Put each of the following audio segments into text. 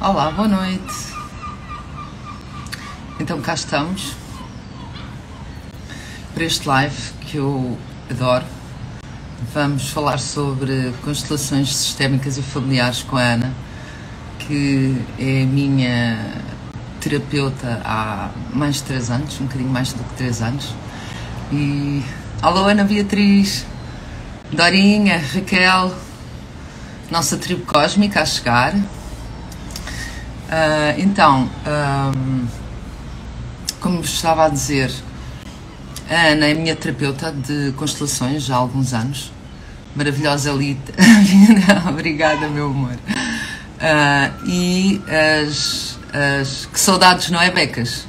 Olá, boa noite. Então cá estamos para este live que eu adoro. Vamos falar sobre constelações sistémicas e familiares com a Ana, que é a minha terapeuta há mais de 3 anos, um bocadinho mais do que 3 anos. E alô Ana Beatriz, Dorinha, Raquel, nossa tribo cósmica a chegar. Como vos estava a dizer, a Ana é minha terapeuta de constelações já há alguns anos. Maravilhosa Lita. Obrigada, meu amor. Que saudades, não é, Becas?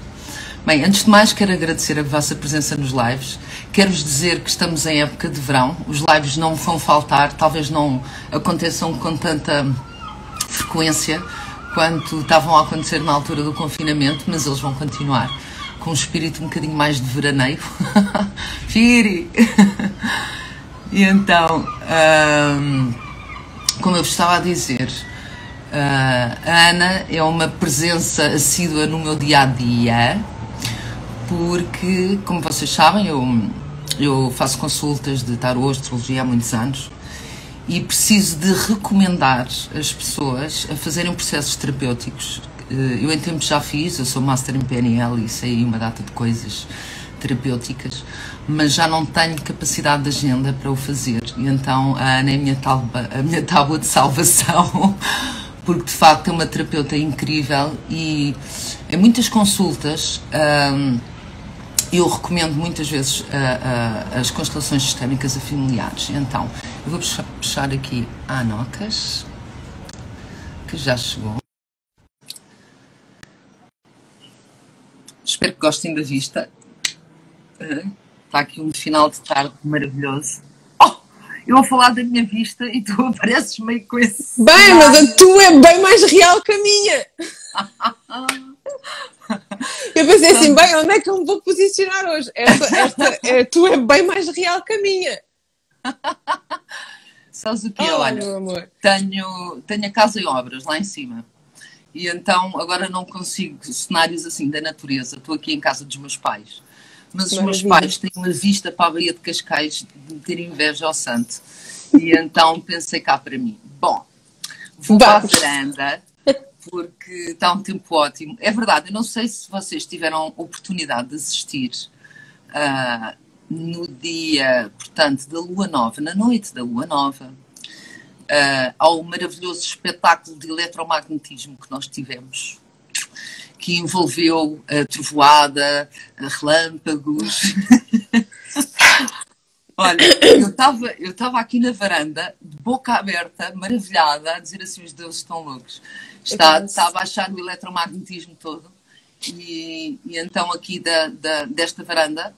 Bem, antes de mais quero agradecer a vossa presença nos lives. Quero-vos dizer que estamos em época de verão. Os lives não vão faltar, talvez não aconteçam com tanta frequência quanto estavam a acontecer na altura do confinamento, mas eles vão continuar com um espírito um bocadinho mais de veraneio. Firi! E então, como eu vos estava a dizer, a Ana é uma presença assídua no meu dia-a-dia, porque, como vocês sabem, eu faço consultas de tarô, astrologia há muitos anos, e preciso de recomendar as pessoas a fazerem processos terapêuticos. Eu em tempos já fiz, eu sou Master em PNL e sei uma data de coisas terapêuticas, mas já não tenho capacidade de agenda para o fazer. E então a Ana é a minha tábua de salvação, porque de facto é uma terapeuta incrível e em muitas consultas eu recomendo muitas vezes as constelações sistémicas a familiares. Então, eu vou puxar aqui a Anocas, que já chegou. Espero que gostem da vista. Está aqui um final de tarde maravilhoso. Oh, eu vou falar da minha vista e tu apareces meio com esse... Bem, mas a tua é bem mais real que a minha. Eu pensei assim, bem, onde é que eu me vou posicionar hoje? A tua é bem mais real que a minha. Sabes o que é? Olha, meu amor. Tenho a casa em obras lá em cima. E então agora não consigo cenários assim da natureza. Estou aqui em casa dos meus pais. Mas os meus pais têm uma vista para a Baía de Cascais de ter inveja ao santo. E então pensei cá para mim. Bom, vou para a varanda, porque está um tempo ótimo. É verdade, eu não sei se vocês tiveram oportunidade de assistir no dia, portanto, da Lua Nova, na noite da Lua Nova, ao maravilhoso espetáculo de eletromagnetismo que nós tivemos, que envolveu a trovoada, relâmpagos. Olha, eu estava aqui na varanda, de boca aberta, maravilhada, a dizer assim, os deuses estão loucos. Está a baixar o eletromagnetismo todo. E então aqui desta varanda,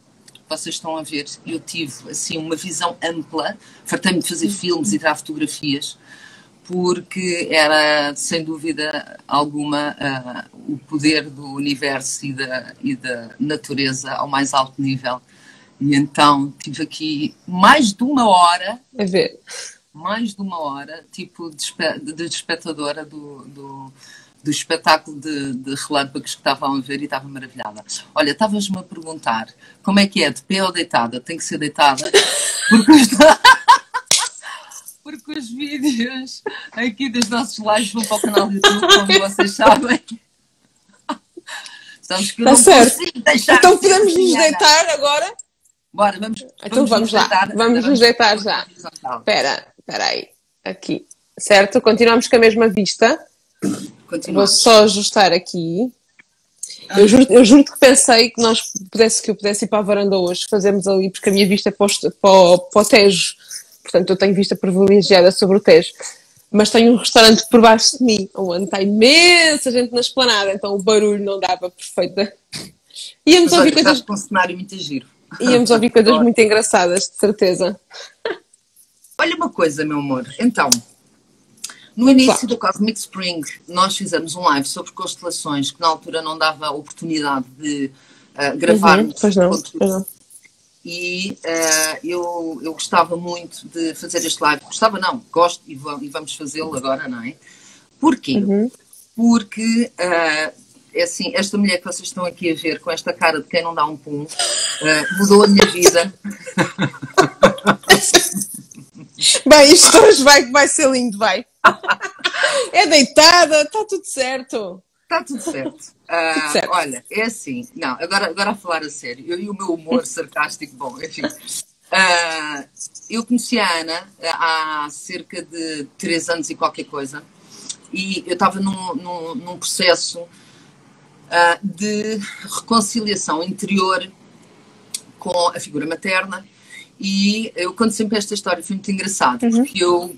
vocês estão a ver, eu tive assim uma visão ampla, fartei-me de fazer filmes e tirar fotografias, porque era, sem dúvida alguma, o poder do universo e da natureza ao mais alto nível. E então tive aqui mais de uma hora, tipo de espectadora do espetáculo de relâmpagos que estavam a ver e estava maravilhada. Olha, estavas-me a perguntar como é que é, de pé ou deitada? Tem que ser deitada, porque os vídeos aqui dos nossos lives vão para o canal do YouTube, como vocês sabem. Sabes que eu não consigo deixar. Então podemos nos deitar agora? Bora, vamos lá. Vamos nos deitar já. Espera aí. Aqui. Certo? Continuamos com a mesma vista. Vou só ajustar aqui. Eu juro que pensei que eu pudesse ir para a varanda hoje, fazermos ali, porque a minha vista é para o Tejo. Portanto, eu tenho vista privilegiada sobre o Tejo. Mas tenho um restaurante por baixo de mim, onde está imensa gente na esplanada, então o barulho não dava perfeita. Íamos ouvir coisas com um cenário muito giro. Íamos ouvir coisas muito engraçadas, de certeza. Olha uma coisa, meu amor. Então, no início do Cosmic Spring, nós fizemos um live sobre constelações, que na altura não dava a oportunidade de gravarmos conteúdo. E eu gostava muito de fazer este live. Gostava não, gosto e vamos fazê-lo agora, não é? Porquê? porque, é assim, esta mulher que vocês estão aqui a ver, com esta cara de quem não dá um pum, mudou a minha vida. Bem, isto hoje vai ser lindo, vai. É deitada, está tudo certo. Está tudo certo. Tudo certo. Olha, é assim, não, agora a falar a sério, eu e o meu humor sarcástico, bom, enfim. Eu conheci a Ana há cerca de 3 anos e qualquer coisa, e eu estava num processo de reconciliação interior com a figura materna, e eu conto sempre esta história, foi muito engraçado, porque eu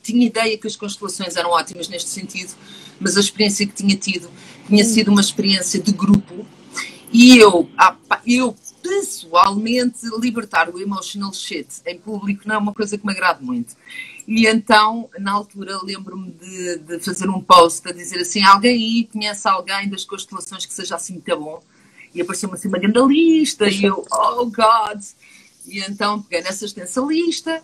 tinha ideia que as constelações eram ótimas neste sentido, mas a experiência que tinha tido tinha sido uma experiência de grupo, e eu pessoalmente, libertar o emotional shit em público não é uma coisa que me agrada muito. E então, na altura, lembro-me de fazer um post a dizer assim, alguém aí conhece alguém das constelações que seja assim muito bom? E apareceu-me assim uma grande lista, e eu, oh God! E então peguei nessa extensa lista,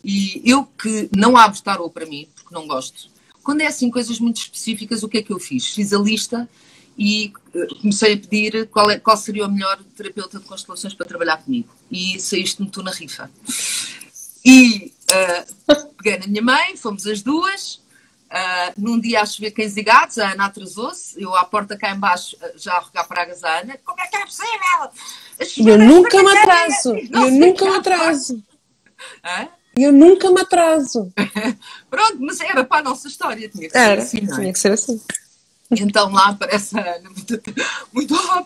e eu que não abro tarô para mim, porque não gosto, quando é assim coisas muito específicas, o que é que eu fiz? Fiz a lista e comecei a pedir qual seria o melhor terapeuta de constelações para trabalhar comigo. E saíste-me tu na rifa. E peguei na minha mãe, fomos as duas. Num dia a chover cães e gatos, a Ana atrasou-se. Eu à porta cá em baixo já a rogar pragas à Ana. Como é que é possível? Eu nunca me atraso. Eu nunca me atraso. Eu nunca me atraso. Pronto, mas era para a nossa história. Tinha que ser assim, não é? Tinha que ser assim. Então lá aparece a Ana, muito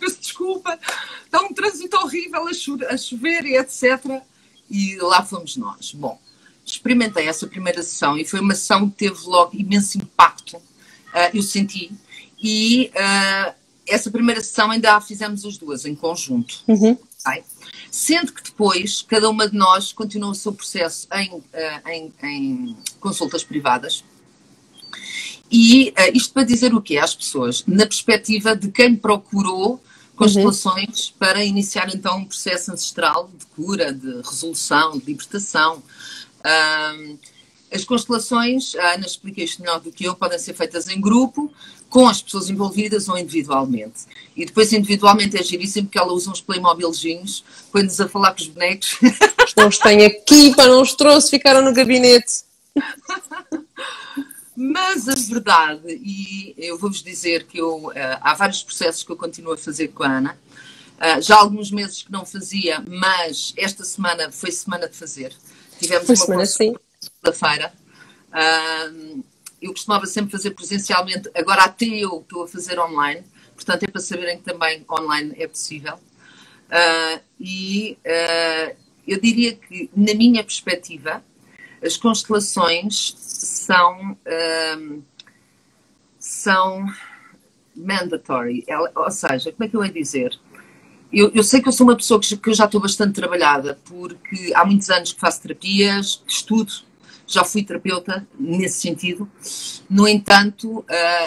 peço desculpa, está um trânsito horrível a chover e etc. E lá fomos nós. Bom, experimentei essa primeira sessão e foi uma sessão que teve logo imenso impacto, eu senti. E essa primeira sessão ainda a fizemos as duas em conjunto. Okay? Sendo que depois, cada uma de nós continuou o seu processo em consultas privadas. E isto para dizer o quê às pessoas? Na perspectiva de quem procurou constelações para iniciar então um processo ancestral de cura, de resolução, de libertação. As constelações, a Ana explica isto melhor do que eu, podem ser feitas em grupo, com as pessoas envolvidas ou individualmente. E depois individualmente é giríssimo porque ela usa uns playmobilzinhos, põe-nos a falar com os bonecos. Não os tenho aqui, para não os trouxe, ficaram no gabinete. Mas a verdade, e eu vou-vos dizer que há vários processos que eu continuo a fazer com a Ana, já há alguns meses que não fazia, mas esta semana foi semana de fazer. Tivemos uma consulta segunda-feira. Eu costumava sempre fazer presencialmente, agora até eu estou a fazer online, portanto é para saberem que também online é possível. Eu diria que, na minha perspectiva, as constelações são mandatory, ou seja, como é que eu ia dizer? Eu sei que eu sou uma pessoa que eu já estou bastante trabalhada, porque há muitos anos que faço terapias, que estudo, já fui terapeuta nesse sentido. No entanto,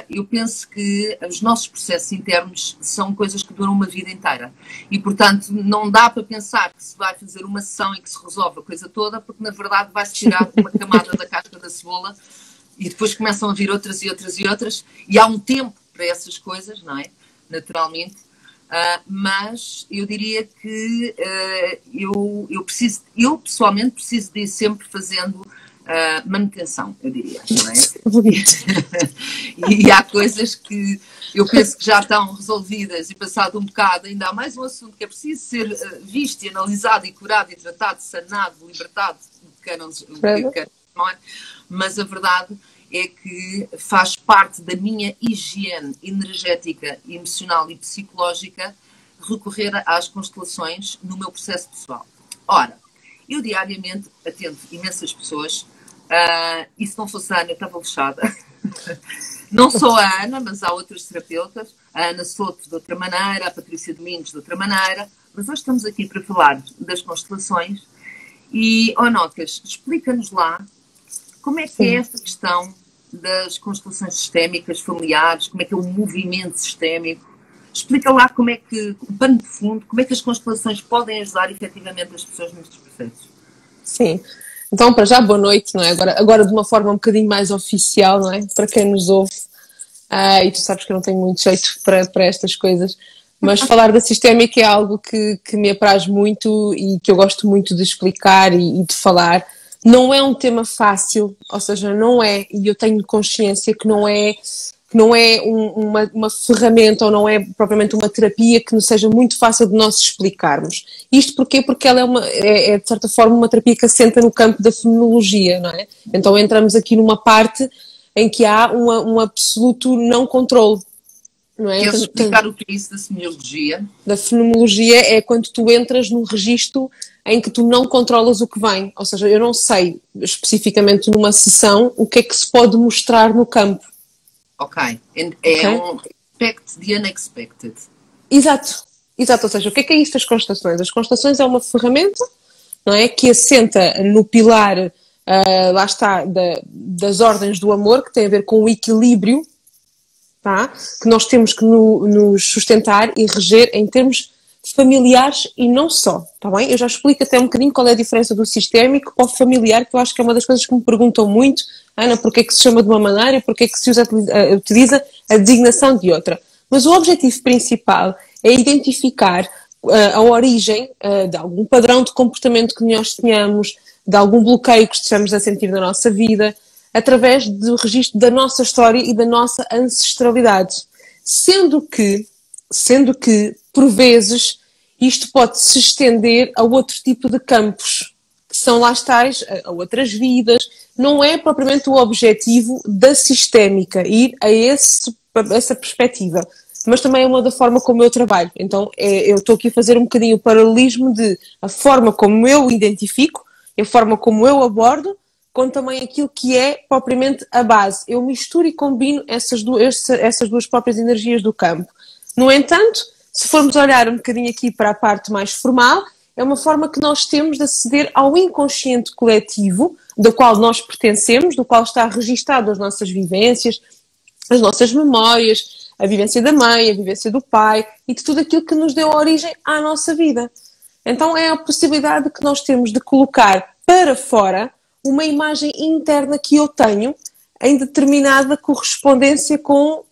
eu penso que os nossos processos internos são coisas que duram uma vida inteira. E, portanto, não dá para pensar que se vai fazer uma sessão e que se resolve a coisa toda, porque, na verdade, vai-se tirar uma camada da casca da cebola e depois começam a vir outras e outras e outras. E há um tempo para essas coisas, não é? Naturalmente. Mas eu diria que eu pessoalmente preciso de ir sempre fazendo manutenção, eu diria, não é? E há coisas que eu penso que já estão resolvidas e passado um bocado ainda há mais um assunto que é preciso ser visto e analisado e curado e tratado, sanado, libertado, não é? Mas a verdade é que faz parte da minha higiene energética, emocional e psicológica recorrer às constelações no meu processo pessoal. Ora, eu diariamente atendo imensas pessoas, e se não fosse a Ana, eu estava lixada. Não só a Ana, mas há outras terapeutas, a Ana Soto de outra maneira, a Patrícia Domingos de outra maneira, mas hoje estamos aqui para falar das constelações. E, Nocas, explica-nos lá como é que é esta questão das constelações sistémicas familiares, como é que é o movimento sistémico. Explica lá como é que, o pano de fundo, como é que as constelações podem ajudar efetivamente as pessoas nestes processos. Sim. Então, para já, boa noite, não é? Agora de uma forma um bocadinho mais oficial, não é? Para quem nos ouve. E tu sabes que eu não tenho muito jeito para estas coisas, mas falar da sistémica é algo que me apraz muito e que eu gosto muito de explicar e de falar. Não é um tema fácil, ou seja, não é, e eu tenho consciência que não é uma ferramenta ou não é propriamente uma terapia que nos seja muito fácil de nós explicarmos. Isto porquê? Porque ela é de certa forma uma terapia que assenta no campo da fenomenologia, não é? Então entramos aqui numa parte em que há um absoluto não controle. Não é? Queres explicar o que é isso da semiologia? Da fenomenologia é quando tu entras num registro em que tu não controlas o que vem. Ou seja, eu não sei especificamente numa sessão o que é que se pode mostrar no campo. Ok. É um expect the unexpected. Exato. Ou seja, o que é isto das constelações? As constelações é uma ferramenta, não é? Que assenta no pilar, lá está, das ordens do amor, que tem a ver com o equilíbrio, tá? Que nós temos que nos sustentar e reger em termos familiares e não só, tá bem? Eu já explico até um bocadinho qual é a diferença do sistémico para o familiar, que eu acho que é uma das coisas que me perguntam muito, Ana, porque é que se chama de uma maneira e porque é que se utiliza a designação de outra. Mas o objetivo principal é identificar a origem de algum padrão de comportamento que nós tenhamos, de algum bloqueio que estejamos a sentir na nossa vida, através do registro da nossa história e da nossa ancestralidade. Sendo que, por vezes, isto pode se estender a outro tipo de campos, que são lá tais, a outras vidas. Não é propriamente o objetivo da sistémica ir a essa perspectiva, mas também é uma da forma como eu trabalho. Então, eu estou aqui a fazer um bocadinho o paralelismo de a forma como eu identifico, a forma como eu abordo, com também aquilo que é propriamente a base. Eu misturo e combino essas duas próprias energias do campo. No entanto, se formos olhar um bocadinho aqui para a parte mais formal, é uma forma que nós temos de aceder ao inconsciente coletivo, do qual nós pertencemos, do qual está registado as nossas vivências, as nossas memórias, a vivência da mãe, a vivência do pai e de tudo aquilo que nos deu origem à nossa vida. Então é a possibilidade que nós temos de colocar para fora uma imagem interna que eu tenho em determinada correspondência com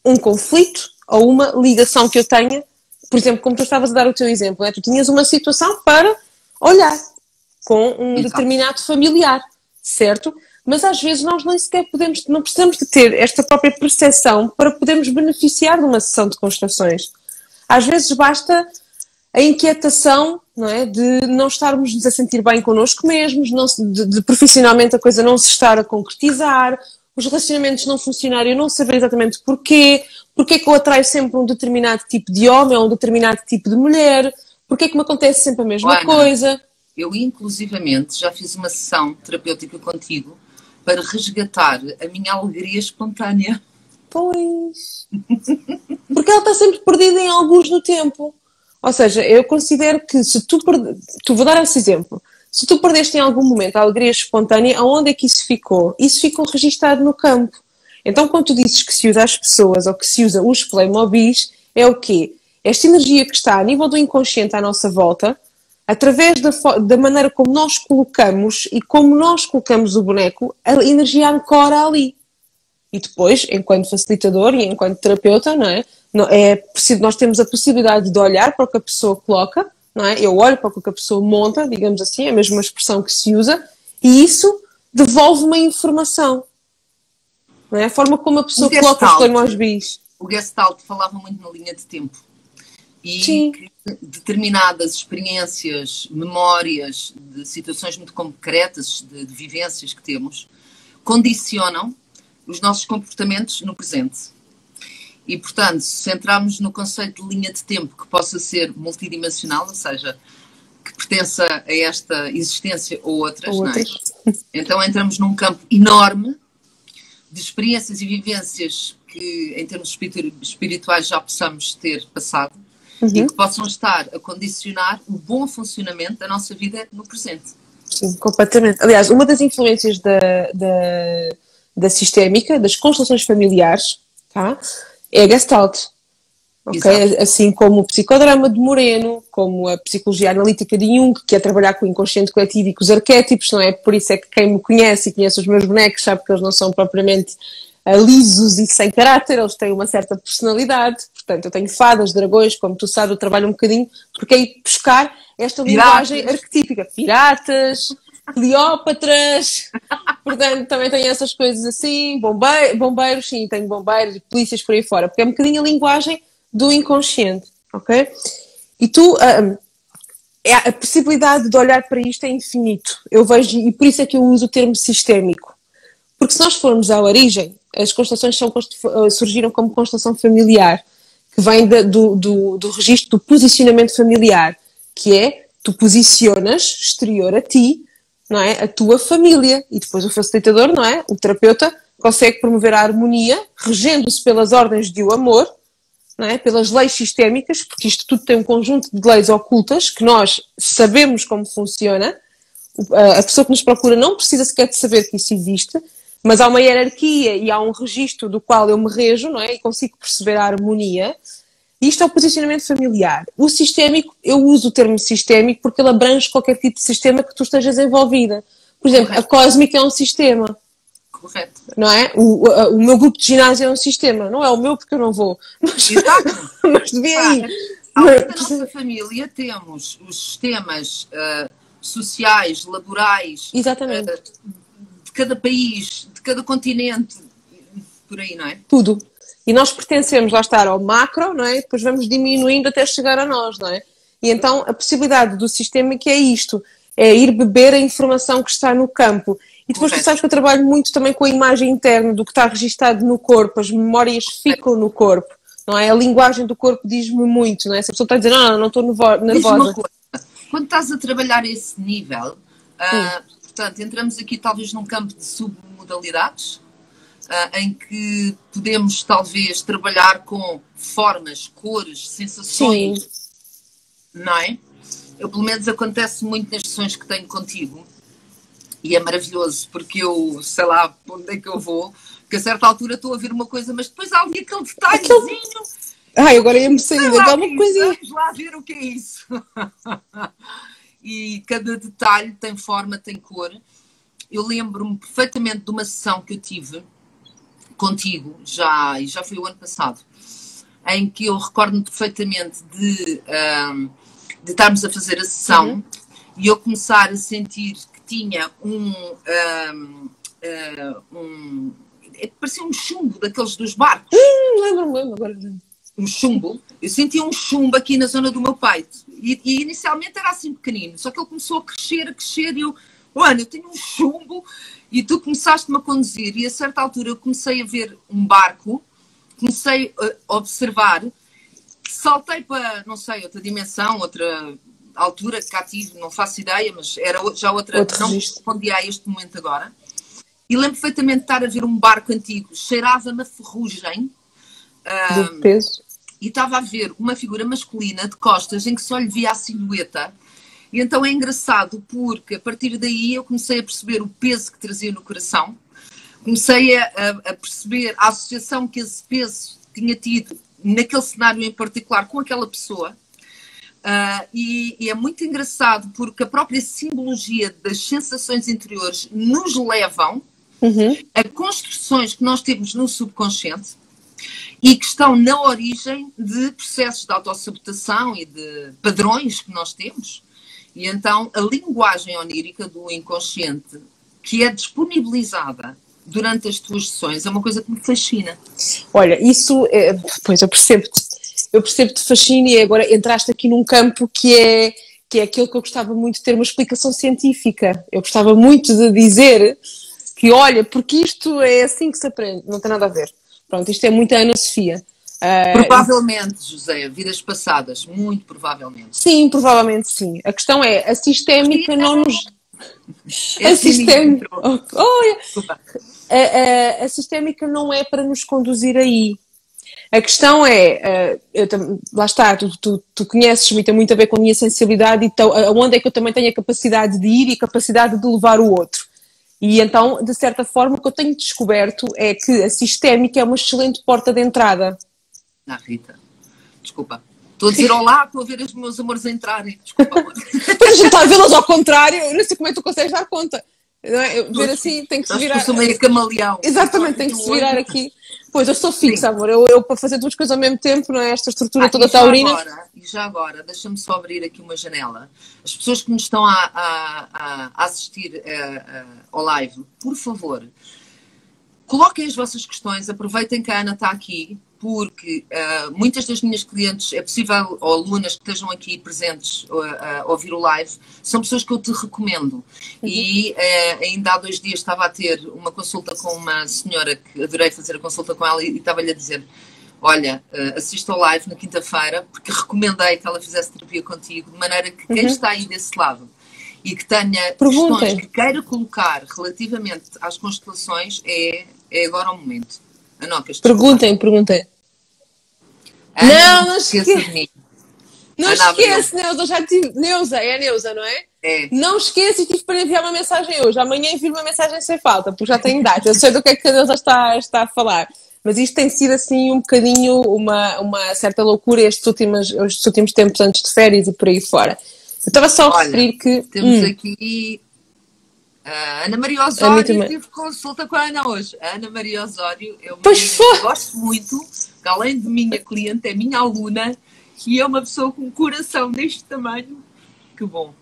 um conflito ou uma ligação que eu tenha. Por exemplo, como tu estavas a dar o teu exemplo, tu tinhas uma situação para olhar com um determinado familiar, certo? Mas às vezes nós nem sequer não precisamos de ter esta própria percepção para podermos beneficiar de uma sessão de constelações. Às vezes basta a inquietação, não é? De não estarmos a sentir bem connosco mesmos, de profissionalmente a coisa não se estar a concretizar, os relacionamentos não funcionarem, eu não saber exatamente porquê é que eu atraio sempre um determinado tipo de homem ou um determinado tipo de mulher, porque é que me acontece sempre a mesma coisa. Eu, inclusivamente, já fiz uma sessão terapêutica contigo para resgatar a minha alegria espontânea. Pois. Porque ela está sempre perdida em alguns no tempo. Ou seja, eu considero que se tu vou dar esse exemplo. Se tu perdeste em algum momento a alegria espontânea, aonde é que isso ficou? Isso ficou registado no campo. Então, quando tu dizes que se usa as pessoas ou que se usa os Playmobis, é o quê? Esta energia que está a nível do inconsciente à nossa volta, através da maneira como nós colocamos e como nós colocamos o boneco, a energia ancora ali. E depois, enquanto facilitador e enquanto terapeuta, não é? Nós temos a possibilidade de olhar para o que a pessoa coloca, não é? Eu olho para o que a pessoa monta, digamos assim, é a mesma expressão que se usa, e isso devolve uma informação. Não é? A forma como a pessoa coloca os Playmobis. O Gestalt falava muito na linha de tempo. E que determinadas experiências, memórias de situações muito concretas, de vivências que temos, condicionam os nossos comportamentos no presente. E, portanto, se entrarmos no conceito de linha de tempo que possa ser multidimensional, ou seja, que pertença a esta existência ou outras, não é? Então entramos num campo enorme de experiências e vivências que, em termos espirituais, já possamos ter passado e que possam estar a condicionar o bom funcionamento da nossa vida no presente. Sim, completamente. Aliás, uma das influências da sistémica, das constelações familiares, tá? É a Gestalt. Okay? Assim como o psicodrama de Moreno, como a psicologia analítica de Jung, que é trabalhar com o inconsciente coletivo e com os arquétipos, não é? Por isso é que quem me conhece e conhece os meus bonecos sabe que eles não são propriamente lisos e sem caráter, eles têm uma certa personalidade. Portanto, eu tenho fadas, dragões, como tu sabes, eu trabalho um bocadinho, porque é ir buscar esta linguagem arquetípica. Piratas, Cleópatras, portanto, também tenho essas coisas assim, bombeiros, sim, tenho bombeiros e polícias por aí fora, porque é um bocadinho a linguagem do inconsciente, ok? E tu, a possibilidade de olhar para isto é infinito. Eu vejo, e por isso é que eu uso o termo sistémico. Porque se nós formos à origem, as constelações surgiram como constelação familiar, que vem do registro do posicionamento familiar, que é, tu posicionas exterior a ti, não é? A tua família. E depois o facilitador, não é? O terapeuta consegue promover a harmonia, regendo-se pelas ordens de o amor, não é? Pelas leis sistémicas, porque isto tudo tem um conjunto de leis ocultas que nós sabemos como funciona. A pessoa que nos procura não precisa sequer de saber que isso existe, mas há uma hierarquia e há um registro do qual eu me rejo, não é? E consigo perceber a harmonia. Isto é o posicionamento familiar. O sistémico, eu uso o termo sistémico porque ele abrange qualquer tipo de sistema que tu estejas envolvida. Por exemplo, correto. A cósmica é um sistema. Correto. Não é? O meu grupo de ginásio é um sistema. Não é o meu porque eu não vou. Mas devia ir. Além da nossa família, temos os sistemas sociais, laborais, exatamente. De cada país, de cada continente, por aí, não é? Tudo. E nós pertencemos, lá está, ao macro, não é? Depois vamos diminuindo até chegar a nós, não é? E então a possibilidade do sistema que é isto, é ir beber a informação que está no campo. E depois tu sabes que eu trabalho muito também com a imagem interna do que está registado no corpo, as memórias ficam no corpo, não é? A linguagem do corpo diz-me muito, não é? Se a pessoa está a dizer, não estou nervosa. Diz-me uma coisa, quando estás a trabalhar esse nível, portanto, entramos aqui talvez num campo de submodalidades, em que podemos talvez trabalhar com formas, cores, sensações, sim. Não é? Eu, pelo menos acontece muito nas sessões que tenho contigo e é maravilhoso porque eu sei lá onde é que eu vou, que a certa altura estou a ver uma coisa, mas depois há ali aquele detalhezinho. Ai, agora ia-me sair daquela coisa. Vamos lá ver o que é isso. E cada detalhe tem forma, tem cor. Eu lembro-me perfeitamente de uma sessão que eu tive contigo, já foi o ano passado, em que eu recordo-me perfeitamente de estarmos a fazer a sessão e eu começar a sentir que tinha parecia um chumbo daqueles dos barcos. Lembro agora. Um chumbo. Eu sentia um chumbo aqui na zona do meu peito. E inicialmente era assim pequenino, só que ele começou a crescer e eu, Ana, eu tenho um chumbo. E tu começaste-me a conduzir e a certa altura eu comecei a ver um barco, comecei a observar, saltei para, não sei, outra dimensão, outra altura que cá tive, não faço ideia, mas era já outra, não respondia a este momento agora. E lembro perfeitamente de estar a ver um barco antigo, cheirava-me a ferrugem. Do peso. E estava a ver uma figura masculina de costas em que só lhe via a silhueta. E então é engraçado porque a partir daí eu comecei a perceber o peso que trazia no coração, comecei a perceber a associação que esse peso tinha tido naquele cenário em particular com aquela pessoa. E é muito engraçado porque a própria simbologia das sensações interiores nos levam a construções que nós temos no subconsciente e que estão na origem de processos de autossabotação e de padrões que nós temos. E então a linguagem onírica do inconsciente que é disponibilizada durante as tuas sessões é uma coisa que me fascina. Olha, isso, pois eu percebo-te fascina e agora entraste aqui num campo que é aquilo que eu gostava muito de ter uma explicação científica. Eu gostava muito de dizer que, olha, porque isto é assim que se aprende. Não tem nada a ver. Pronto, isto é muito a Ana Sofia. Provavelmente, José, vidas passadas, muito provavelmente. Sim, provavelmente sim. A questão é, a sistémica não nos... A sistémica não é para nos conduzir aí. A questão é, lá está, tu conheces-me e tem muito a ver com a minha sensibilidade, então onde é que eu também tenho a capacidade de ir e a capacidade de levar o outro. E então, de certa forma, o que eu tenho descoberto é que a sistémica é uma excelente porta de entrada. Rita, desculpa. Estou a dizer olá, estou a ver os meus amores entrarem. Desculpa, amor. Mas já está a vê-los ao contrário, eu não sei como é que tu consegues dar conta. Não é? Ver assim, tem que se virar. Eu sou meio camaleão. Exatamente, tem que se virar aqui. Pois, eu sou fixa, amor. Eu para fazer duas coisas ao mesmo tempo, não é? Esta estrutura toda taurina. E já agora, deixa-me só abrir aqui uma janela. As pessoas que nos estão a assistir ao live, por favor, coloquem as vossas questões, aproveitem que a Ana está aqui, porque muitas das minhas clientes, é possível, ou alunas que estejam aqui presentes a ouvir o live, são pessoas que eu te recomendo. E ainda há 2 dias estava a ter uma consulta com uma senhora que adorei fazer a consulta com ela e estava-lhe a dizer: olha, assista ao live na quinta-feira, porque recomendei que ela fizesse terapia contigo, de maneira que quem está aí desse lado e que tenha questões que queira colocar relativamente às constelações, é agora o momento. Perguntem. Ana, não esqueça de mim. Não esquece, Neuza, eu já tive. Neuza, é a Neuza, não é? É. Não esqueça e tive para enviar uma mensagem hoje. Amanhã envio uma mensagem sem falta, porque já tenho data. Eu sei do que é que a Neuza está a falar. Mas isto tem sido assim um bocadinho uma certa loucura estes últimos tempos antes de férias e por aí fora. Eu estava só a referir que... Temos aqui... Ana Maria Osório, tive consulta com a Ana hoje. A Ana Maria Osório, eu gosto muito, que além de minha cliente, é minha aluna e é uma pessoa com um coração deste tamanho. Que bom.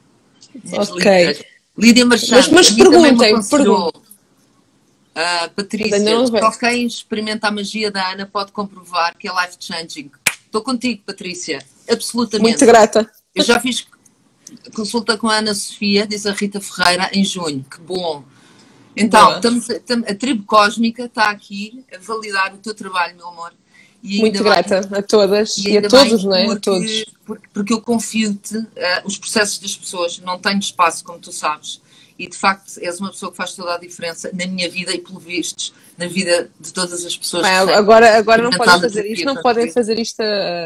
Ok. Lídia Marchand, mas perguntem. Patrícia, só quem experimenta a magia da Ana pode comprovar que é life-changing. Estou contigo, Patrícia. Absolutamente. Muito grata. Eu já fiz consulta com a Ana Sofia, diz a Rita Ferreira, em junho. Que bom. Então, a tribo cósmica está aqui a validar o teu trabalho, meu amor. E muito grata a todas e a todos, não é? A todos. Porque eu confio-te, os processos das pessoas, não tenho espaço, como tu sabes. E, de facto, és uma pessoa que faz toda a diferença na minha vida e, pelo visto, na vida de todas as pessoas. Agora não podem fazer isto, não podem fazer isto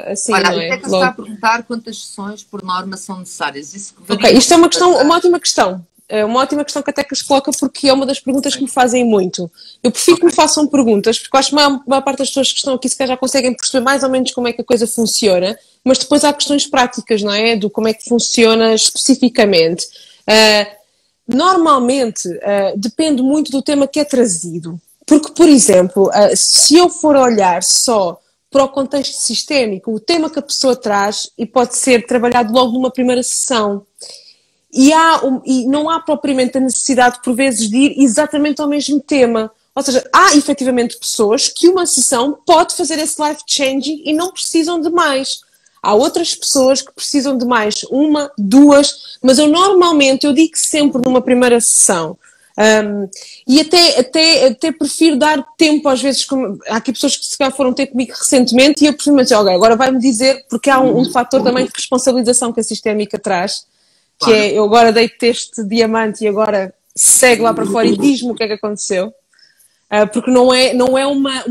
assim, olha, não é? Até que está a perguntar quantas sessões por norma são necessárias. Isso isto é uma ótima questão. É uma ótima questão que a Tecas coloca, porque é uma das perguntas que me fazem muito. Eu prefiro que me façam perguntas, porque eu acho que a maior parte das pessoas que estão aqui se calhar já conseguem perceber mais ou menos como é que a coisa funciona, mas depois há questões práticas, não é? Do como é que funciona especificamente. Normalmente, depende muito do tema que é trazido. Porque, por exemplo, se eu for olhar só para o contexto sistémico, o tema que a pessoa traz e pode ser trabalhado logo numa primeira sessão. E não há propriamente a necessidade, por vezes, de ir exatamente ao mesmo tema. Ou seja, há efetivamente pessoas que uma sessão pode fazer esse life-changing e não precisam de mais. Há outras pessoas que precisam de mais, 1, 2, mas eu digo sempre numa primeira sessão. E até prefiro dar tempo, às vezes, há aqui pessoas que se calhar foram ter comigo recentemente e eu prefiro dizer, ok, agora vai-me dizer, porque há um fator também de responsabilização que a sistémica traz, que é, eu agora dei-te este diamante e agora segue lá para fora e diz-me o que é que aconteceu. Porque não é uma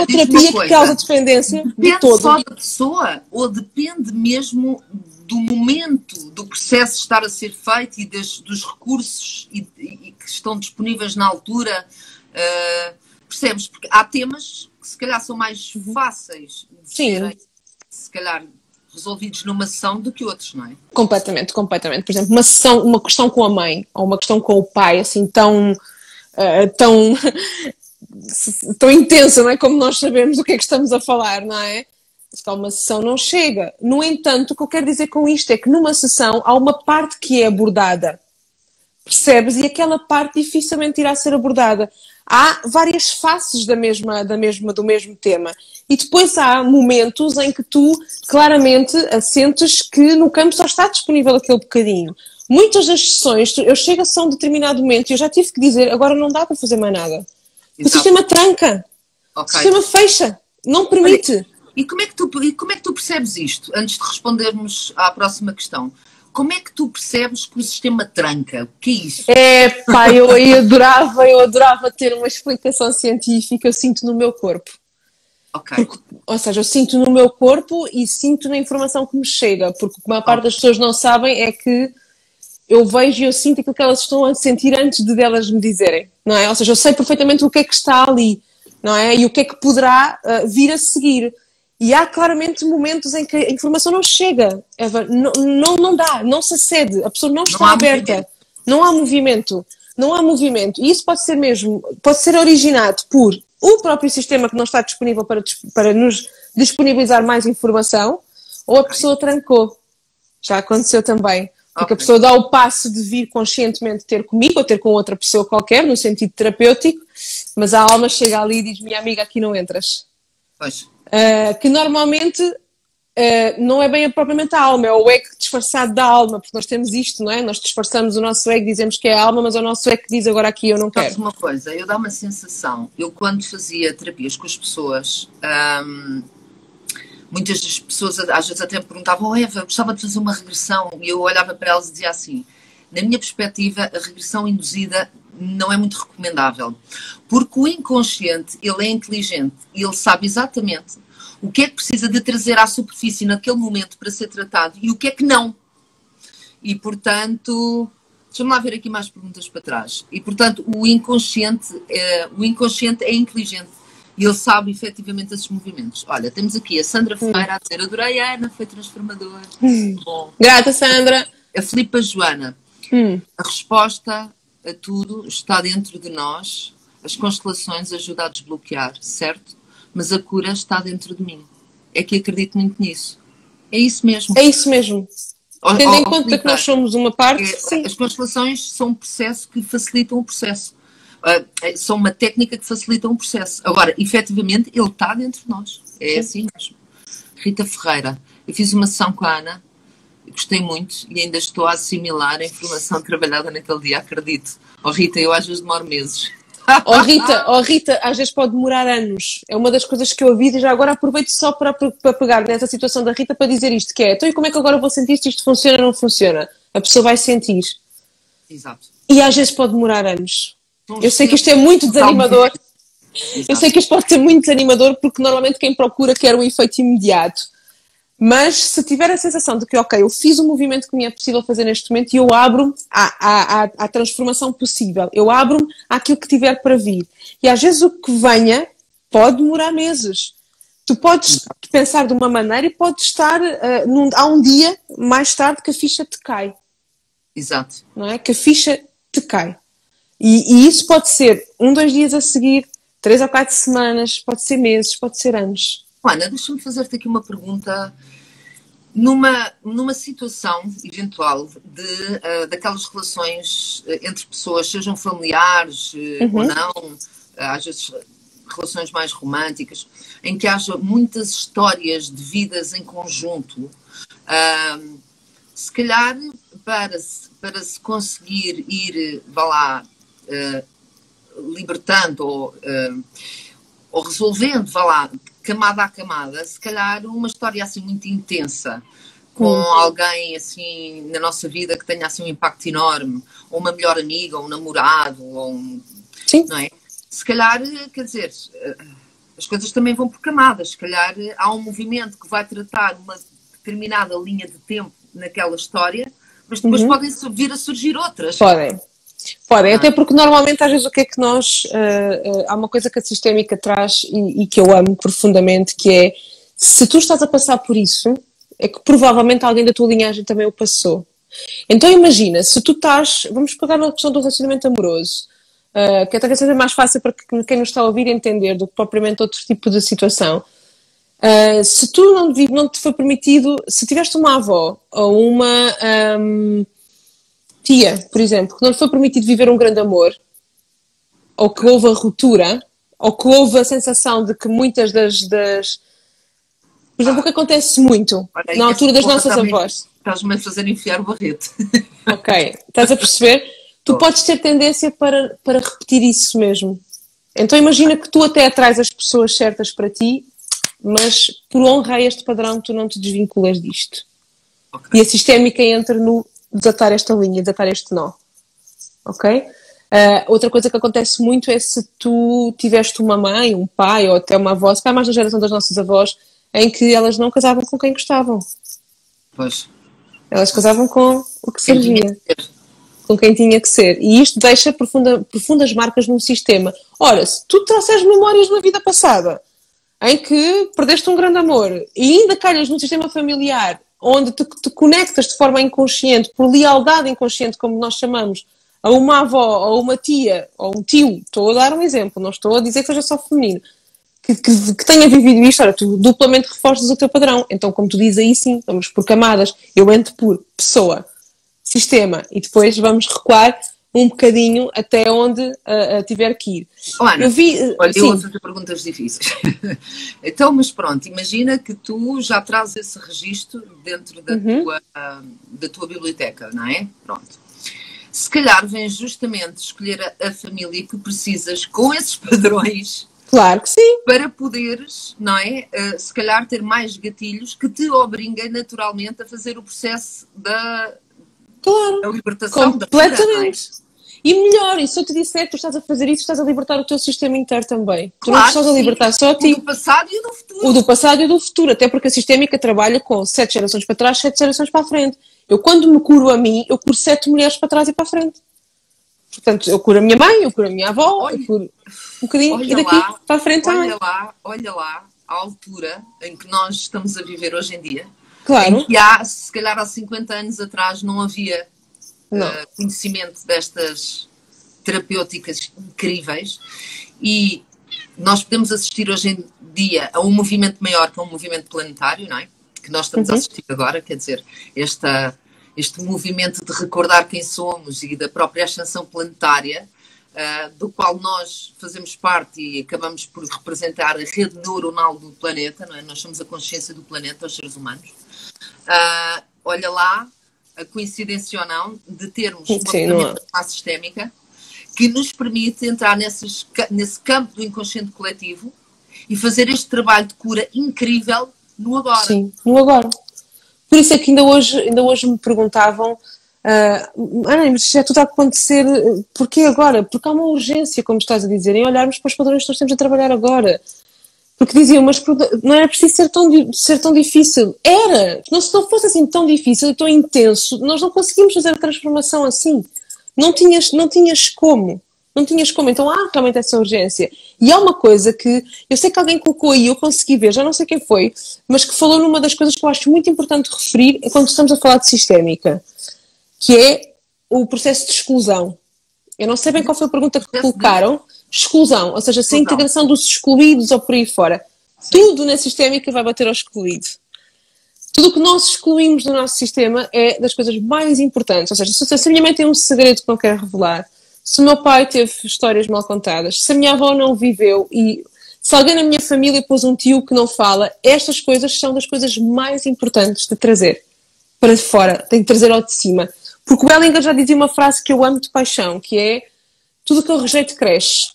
terapia que causa dependência de todo. Depende só da pessoa ou depende mesmo do momento do processo estar a ser feito e dos recursos e que estão disponíveis na altura? Percebes? Porque há temas que se calhar são mais fáceis de serem, se calhar, resolvidos numa sessão do que outros, não é? Completamente. Por exemplo, uma questão com a mãe ou uma questão com o pai, assim, tão intensa, não é? Como nós sabemos do que é que estamos a falar, não é? Se uma sessão não chega. No entanto, o que eu quero dizer com isto é que numa sessão há uma parte que é abordada, percebes? E aquela parte dificilmente irá ser abordada. Há várias faces do mesmo tema. E depois há momentos em que tu claramente sentes que no campo só está disponível aquele bocadinho. Muitas das sessões, eu chego a sessão de determinado momento e eu já tive que dizer, agora não dá para fazer mais nada. O sistema tranca. O sistema fecha. Não permite. Olha, e como é que tu percebes isto? Antes de respondermos à próxima questão. Como é que tu percebes que o sistema tranca? O que é isso? Eu adorava ter uma explicação científica, eu sinto no meu corpo. Porque, ou seja, eu sinto no meu corpo e sinto na informação que me chega, porque o que a maior parte das pessoas não sabem é que eu vejo e eu sinto aquilo que elas estão a sentir antes de elas me dizerem, não é? Ou seja, eu sei perfeitamente o que é que está ali, não é? E o que é que poderá vir a seguir. E há claramente momentos em que a informação não chega, Eva, não dá, não se acede, a pessoa não está aberta, não há movimento. não há movimento. E isso pode ser originado por o próprio sistema que não está disponível para nos disponibilizar mais informação, ou a pessoa trancou. Já aconteceu também. Porque a pessoa dá o passo de vir conscientemente ter comigo ou ter com outra pessoa qualquer, no sentido terapêutico, mas a alma chega ali e diz: minha amiga, aqui não entras. Pois. Que normalmente não é bem propriamente a alma, é o ego disfarçado da alma, porque nós temos isto, não é? Nós disfarçamos o nosso ego, dizemos que é a alma, mas é o nosso ego que diz: agora aqui eu não quero. Sabes uma coisa, eu dá uma sensação, eu quando fazia terapias com as pessoas, muitas das pessoas às vezes até me perguntavam: oh, Eva, gostava de fazer uma regressão, e eu olhava para elas e dizia assim: na minha perspectiva, a regressão induzida não é muito recomendável, porque o inconsciente, ele é inteligente e ele sabe exatamente o que é que precisa de trazer à superfície naquele momento para ser tratado e o que é que não. E, portanto, deixa-me lá ver aqui mais perguntas para trás. E, portanto, o inconsciente é inteligente e ele sabe efetivamente esses movimentos. Olha, temos aqui a Sandra Ferreira a dizer: adorei a Ana, foi transformador. Bom. Grata, Sandra. A Filipa Joana: a resposta a tudo está dentro de nós. As constelações ajudam a desbloquear, certo? Mas a cura está dentro de mim. É que acredito muito nisso. É isso mesmo. É isso mesmo. Tendo em conta que nós somos uma parte, sim. As constelações são um processo que facilitam o processo. São uma técnica que facilita um processo. Agora, efetivamente, ele está dentro de nós. É assim mesmo. Rita Ferreira: eu fiz uma sessão com a Ana, gostei muito e ainda estou a assimilar a informação trabalhada naquele dia, acredito. Oh Rita, eu às vezes demoro meses. Rita, às vezes pode demorar anos. É uma das coisas que eu ouvi e já agora aproveito só para pegar nessa situação da Rita para dizer isto, que é: então e como é que agora vou sentir se isto funciona ou não funciona? A pessoa vai sentir. Exato. E às vezes pode demorar anos. Eu sei que isto é muito desanimador. Eu sei que isto pode ser muito desanimador, porque normalmente quem procura quer um efeito imediato. Mas se tiver a sensação de que, ok, eu fiz o movimento que me é possível fazer neste momento e eu abro-me à transformação possível, eu abro-me àquilo que tiver para vir. E às vezes o que venha pode demorar meses. Tu podes pensar de uma maneira e podes estar há um dia mais tarde que a ficha te cai. Exato. Não é? Que a ficha te cai. E isso pode ser 1, 2 dias a seguir, 3 ou 4 semanas, pode ser meses, pode ser anos. Ana, deixa-me fazer-te aqui uma pergunta. Numa situação eventual daquelas relações entre pessoas, sejam familiares ou não, às vezes relações mais românticas, em que haja muitas histórias de vidas em conjunto, se calhar para se conseguir ir, libertando ou resolvendo, camada a camada, se calhar uma história assim muito intensa, com alguém assim na nossa vida que tenha assim um impacto enorme, ou uma melhor amiga, ou um namorado, ou Sim. Não é? Se calhar, quer dizer, as coisas também vão por camadas, se calhar há um movimento que vai tratar uma determinada linha de tempo naquela história, mas depois podem vir a surgir outras. Podem, até porque normalmente às vezes o que é que nós... há uma coisa que a sistémica traz e que eu amo profundamente, que é: se tu estás a passar por isso, é que provavelmente alguém da tua linhagem também o passou. Então imagina, se tu estás... Vamos pegar na questão do relacionamento amoroso, que até que seja mais fácil para quem nos está a ouvir entender do que propriamente outro tipo de situação. Se tu não te foi permitido... Se tiveste uma avó ou uma... tia, por exemplo, que não lhe foi permitido viver um grande amor, ou que houve a ruptura, ou que houve a sensação de que muitas das... Por exemplo, o que acontece muito na altura das nossas avós. Estás-me a fazer enfiar o barrete. Ok, estás a perceber? Tu podes ter tendência para repetir isso mesmo. Então imagina que tu até atrás as pessoas certas para ti, mas por honra a este padrão tu não te desvinculas disto. Okay. E a sistémica entra no desatar esta linha, desatar este nó. Ok? Outra coisa que acontece muito é se tu tiveste uma mãe, um pai ou até uma avó, se calhar mais na geração das nossas avós, em que elas não casavam com quem gostavam. Pois. Elas casavam com o que servia. Com quem tinha que ser. E isto deixa profundas marcas num sistema. Ora, se tu trouxeres memórias da vida passada, em que perdeste um grande amor, e ainda calhas num sistema familiar onde te conectas de forma inconsciente, por lealdade inconsciente, como nós chamamos, a uma avó, ou uma tia, ou um tio, estou a dar um exemplo, não estou a dizer que seja só feminino, que tenha vivido isto, olha, tu duplamente reforças o teu padrão. Então, como tu dizes aí, sim, vamos por camadas. Eu entro por pessoa, sistema, e depois vamos recuar um bocadinho até onde tiver que ir. Ana, olha, eu vou fazer perguntas difíceis. Então, mas pronto, imagina que tu já trazes esse registro dentro da tua biblioteca, não é? Pronto. Se calhar vens justamente escolher a família que precisas com esses padrões. Claro que sim. Para poderes, não é? Se calhar ter mais gatilhos que te obriguem naturalmente a fazer o processo da libertação completamente. Da cura, não é? E melhor, e se eu te disser que tu estás a fazer isso, estás a libertar o teu sistema inteiro também. Claro, tu não estás a libertar só a ti. O do passado e o do futuro. O do passado e o do futuro, até porque a sistémica trabalha com 7 gerações para trás, 7 gerações para a frente. Eu, quando me curo a mim, eu curo 7 mulheres para trás e para a frente. Portanto, eu curo a minha mãe, eu curo a minha avó, eu curo um bocadinho e daqui para a frente também. Olha lá a altura em que nós estamos a viver hoje em dia. Claro. Em que se calhar há 50 anos atrás não havia conhecimento destas terapêuticas incríveis e nós podemos assistir hoje em dia a um movimento maior que é um movimento planetário, não é? Que nós estamos a assistir agora, quer dizer, este movimento de recordar quem somos e da própria ascensão planetária, do qual nós fazemos parte e acabamos por representar a rede neuronal do planeta, não é? Nós somos a consciência do planeta, os seres humanos. Olha lá, a coincidência ou não, de termos uma ferramenta sistémica que nos permite entrar nesse campo do inconsciente coletivo e fazer este trabalho de cura incrível no agora. Sim, no agora. Por isso é que ainda hoje me perguntavam, Ana, mas isto é tudo a acontecer, porquê agora? Porque há uma urgência, como estás a dizer, em olharmos para os padrões que nós temos a trabalhar agora. Porque diziam, mas não era preciso ser tão difícil. Era! Se não fosse assim tão difícil e tão intenso, nós não conseguimos fazer a transformação assim. Não tinhas como. Não tinhas como. Então há realmente essa urgência. E há uma coisa que eu sei que alguém colocou aí, eu consegui ver, já não sei quem foi, mas que falou numa das coisas que eu acho muito importante referir quando estamos a falar de sistémica, que é o processo de exclusão. Eu não sei bem qual foi a pergunta que colocaram. Exclusão, ou seja, sem integração dos excluídos ou por aí fora. Sim. Tudo na sistémica vai bater ao excluído. Tudo o que nós excluímos do nosso sistema é das coisas mais importantes. Ou seja, se a minha mãe tem um segredo que não quer revelar, se o meu pai teve histórias mal contadas, se a minha avó não viveu e se alguém na minha família pôs um tio que não fala, estas coisas são das coisas mais importantes de trazer para fora, tem que trazer ao de cima. Porque o Ellinger já dizia uma frase que eu amo de paixão, que é: tudo o que eu rejeito cresce.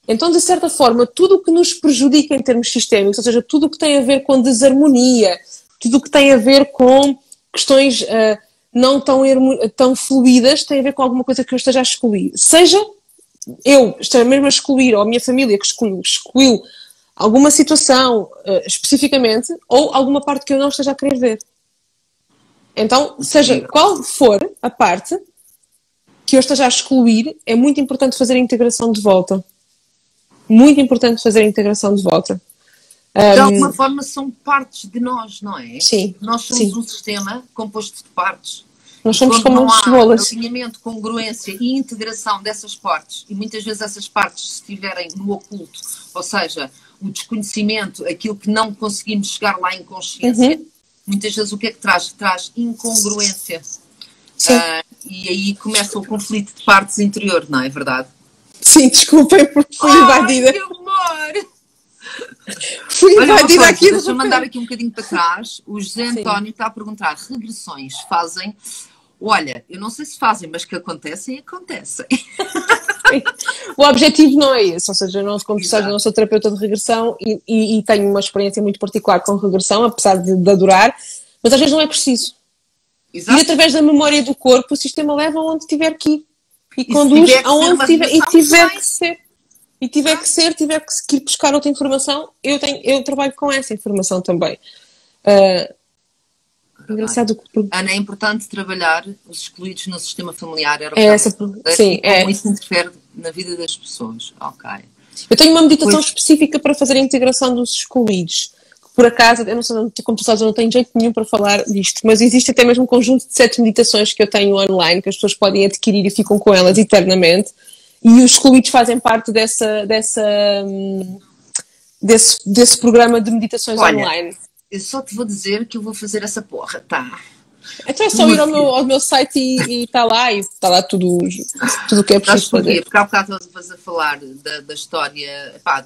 Então, de certa forma, tudo o que nos prejudica em termos sistémicos, ou seja, tudo o que tem a ver com desarmonia, tudo o que tem a ver com questões não tão fluídas, tem a ver com alguma coisa que eu esteja a excluir. Seja eu esteja mesmo a excluir, ou a minha família que excluiu alguma situação especificamente, ou alguma parte que eu não esteja a querer ver. Então, seja qual for a parte que eu esteja a excluir, é muito importante fazer a integração de volta. Muito importante fazer a integração de volta. De alguma forma são partes de nós, não é? Sim. Nós somos um sistema composto de partes. Nós somos como umas cebolas. Alinhamento, congruência e integração dessas partes, e muitas vezes essas partes se estiverem no oculto, ou seja, o desconhecimento, aquilo que não conseguimos chegar lá em consciência, muitas vezes o que é que traz? Traz incongruência. E aí começa o conflito de partes interior, não é verdade? Sim, desculpem porque fui invadida. Que amor! Fui invadida aqui. Deixa-me mandar aqui um bocadinho para trás. O José António está a perguntar: regressões fazem? Olha, eu não sei se fazem, mas que acontecem. O objetivo não é esse, ou seja, eu não sou terapeuta de regressão e tenho uma experiência muito particular com regressão, apesar de adorar, mas às vezes não é preciso. Exato. E através da memória do corpo o sistema leva aonde tiver que ir e conduz aonde tiver que ser. E tiver que ir buscar outra informação, eu trabalho com essa informação também. Engraçado. Ana, é importante trabalhar os excluídos no sistema familiar. Sim, como isso interfere na vida das pessoas. Ok. Eu tenho uma meditação específica para fazer a integração dos excluídos. por acaso, eu não sei, como tu sabes, eu não tenho jeito nenhum para falar disto, mas existe até mesmo um conjunto de 7 meditações que eu tenho online, que as pessoas podem adquirir e ficam com elas eternamente, e os excluídos fazem parte desse programa de meditações online. Eu só te vou dizer que eu vou fazer essa porra, tá? Então é só ir ao meu site e está lá tudo o que é preciso fazer. Porque há bocado estavas a falar da história, pá,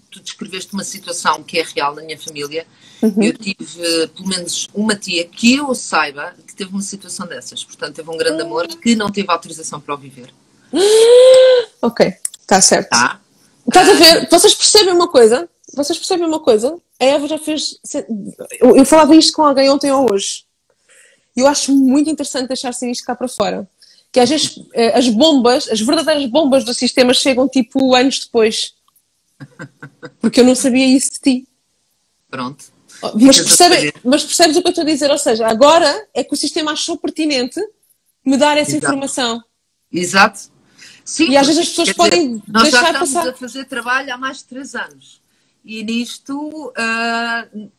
tu descreveste uma situação que é real na minha família. Eu tive pelo menos uma tia que eu saiba que teve uma situação dessas, portanto teve um grande amor que não teve autorização para o viver. Ok, está certo. Tá? Estás a ver? Vocês percebem uma coisa? A Eva já fez... Eu falava isto com alguém ontem ou hoje. E eu acho muito interessante deixar sair isto cá para fora. Que às vezes as verdadeiras bombas do sistema chegam tipo anos depois. Porque eu não sabia isso de ti. Pronto. Mas percebes o que eu estou a dizer? Ou seja, agora é que o sistema achou pertinente me dar essa informação. Exato. Sim, e às vezes as pessoas podem nós deixar já estamos passar. a fazer trabalho há mais de 3 anos. E nisto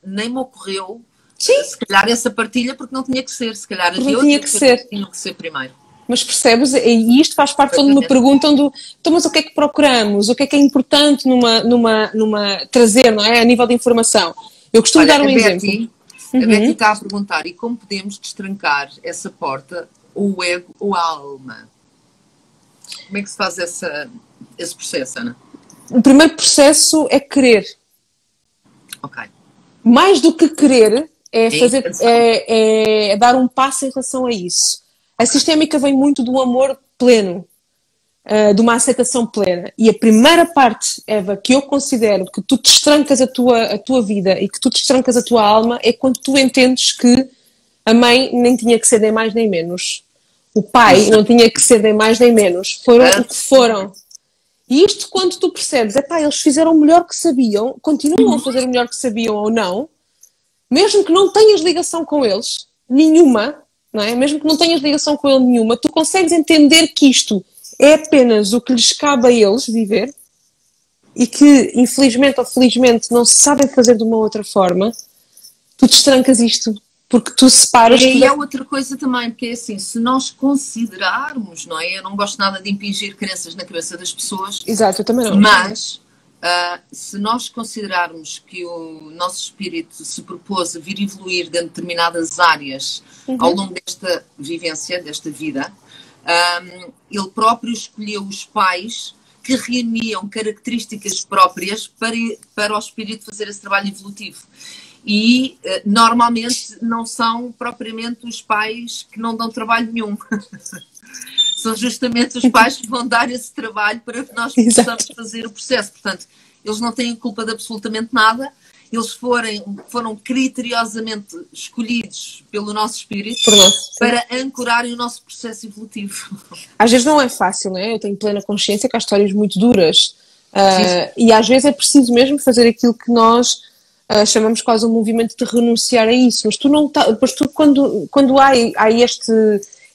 nem me ocorreu... Sim. Se calhar essa partilha porque não tinha que ser, se calhar não tinha que ser. Tinha que ser primeiro. Mas percebes? E isto faz parte quando me perguntam então, mas o que é que procuramos? O que é importante numa trazer, não é? A nível de informação. Eu costumo dar um exemplo. A Betty está a perguntar, e como podemos destrancar essa porta, ou o ego ou a alma? Como é que se faz esse processo, Ana? O primeiro processo é querer. Ok. Mais do que querer, é dar um passo em relação a isso. A sistémica vem muito do amor pleno, de uma aceitação plena. E a primeira parte, Eva, que eu considero que tu destrancas a tua vida e que tu destrancas a tua alma é quando tu entendes que a mãe nem tinha que ser nem mais nem menos. O pai não tinha que ser nem mais nem menos. Foram o que foram. E isto quando tu percebes, eles fizeram o melhor que sabiam, continuam a fazer o melhor que sabiam ou não, mesmo que não tenhas ligação com eles, nenhuma, não é? Mesmo que não tenhas ligação com ele nenhuma, tu consegues entender que isto é apenas o que lhes cabe a eles viver e que, infelizmente ou felizmente, não se sabem fazer de uma outra forma, tu destrancas isto. Porque tu separas... E é outra coisa também, porque é assim, se nós considerarmos, não é? Eu não gosto nada de impingir crenças na cabeça das pessoas. Exato, eu também não. Mas, se nós considerarmos que o nosso espírito se propôs a vir evoluir dentro de determinadas áreas ao longo desta vivência, desta vida, ele próprio escolheu os pais que reuniam características próprias para o espírito fazer esse trabalho evolutivo. E normalmente não são propriamente os pais que não dão trabalho nenhum. São justamente os pais que vão dar esse trabalho para que nós possamos fazer o processo. Portanto, eles não têm culpa de absolutamente nada. Eles foram criteriosamente escolhidos pelo nosso espírito para ancorarem o nosso processo evolutivo. Às vezes não é fácil, não é? Eu tenho plena consciência que há histórias muito duras. E às vezes é preciso mesmo fazer aquilo que nós... chamamos quase um movimento de renunciar a isso, mas tu não quando há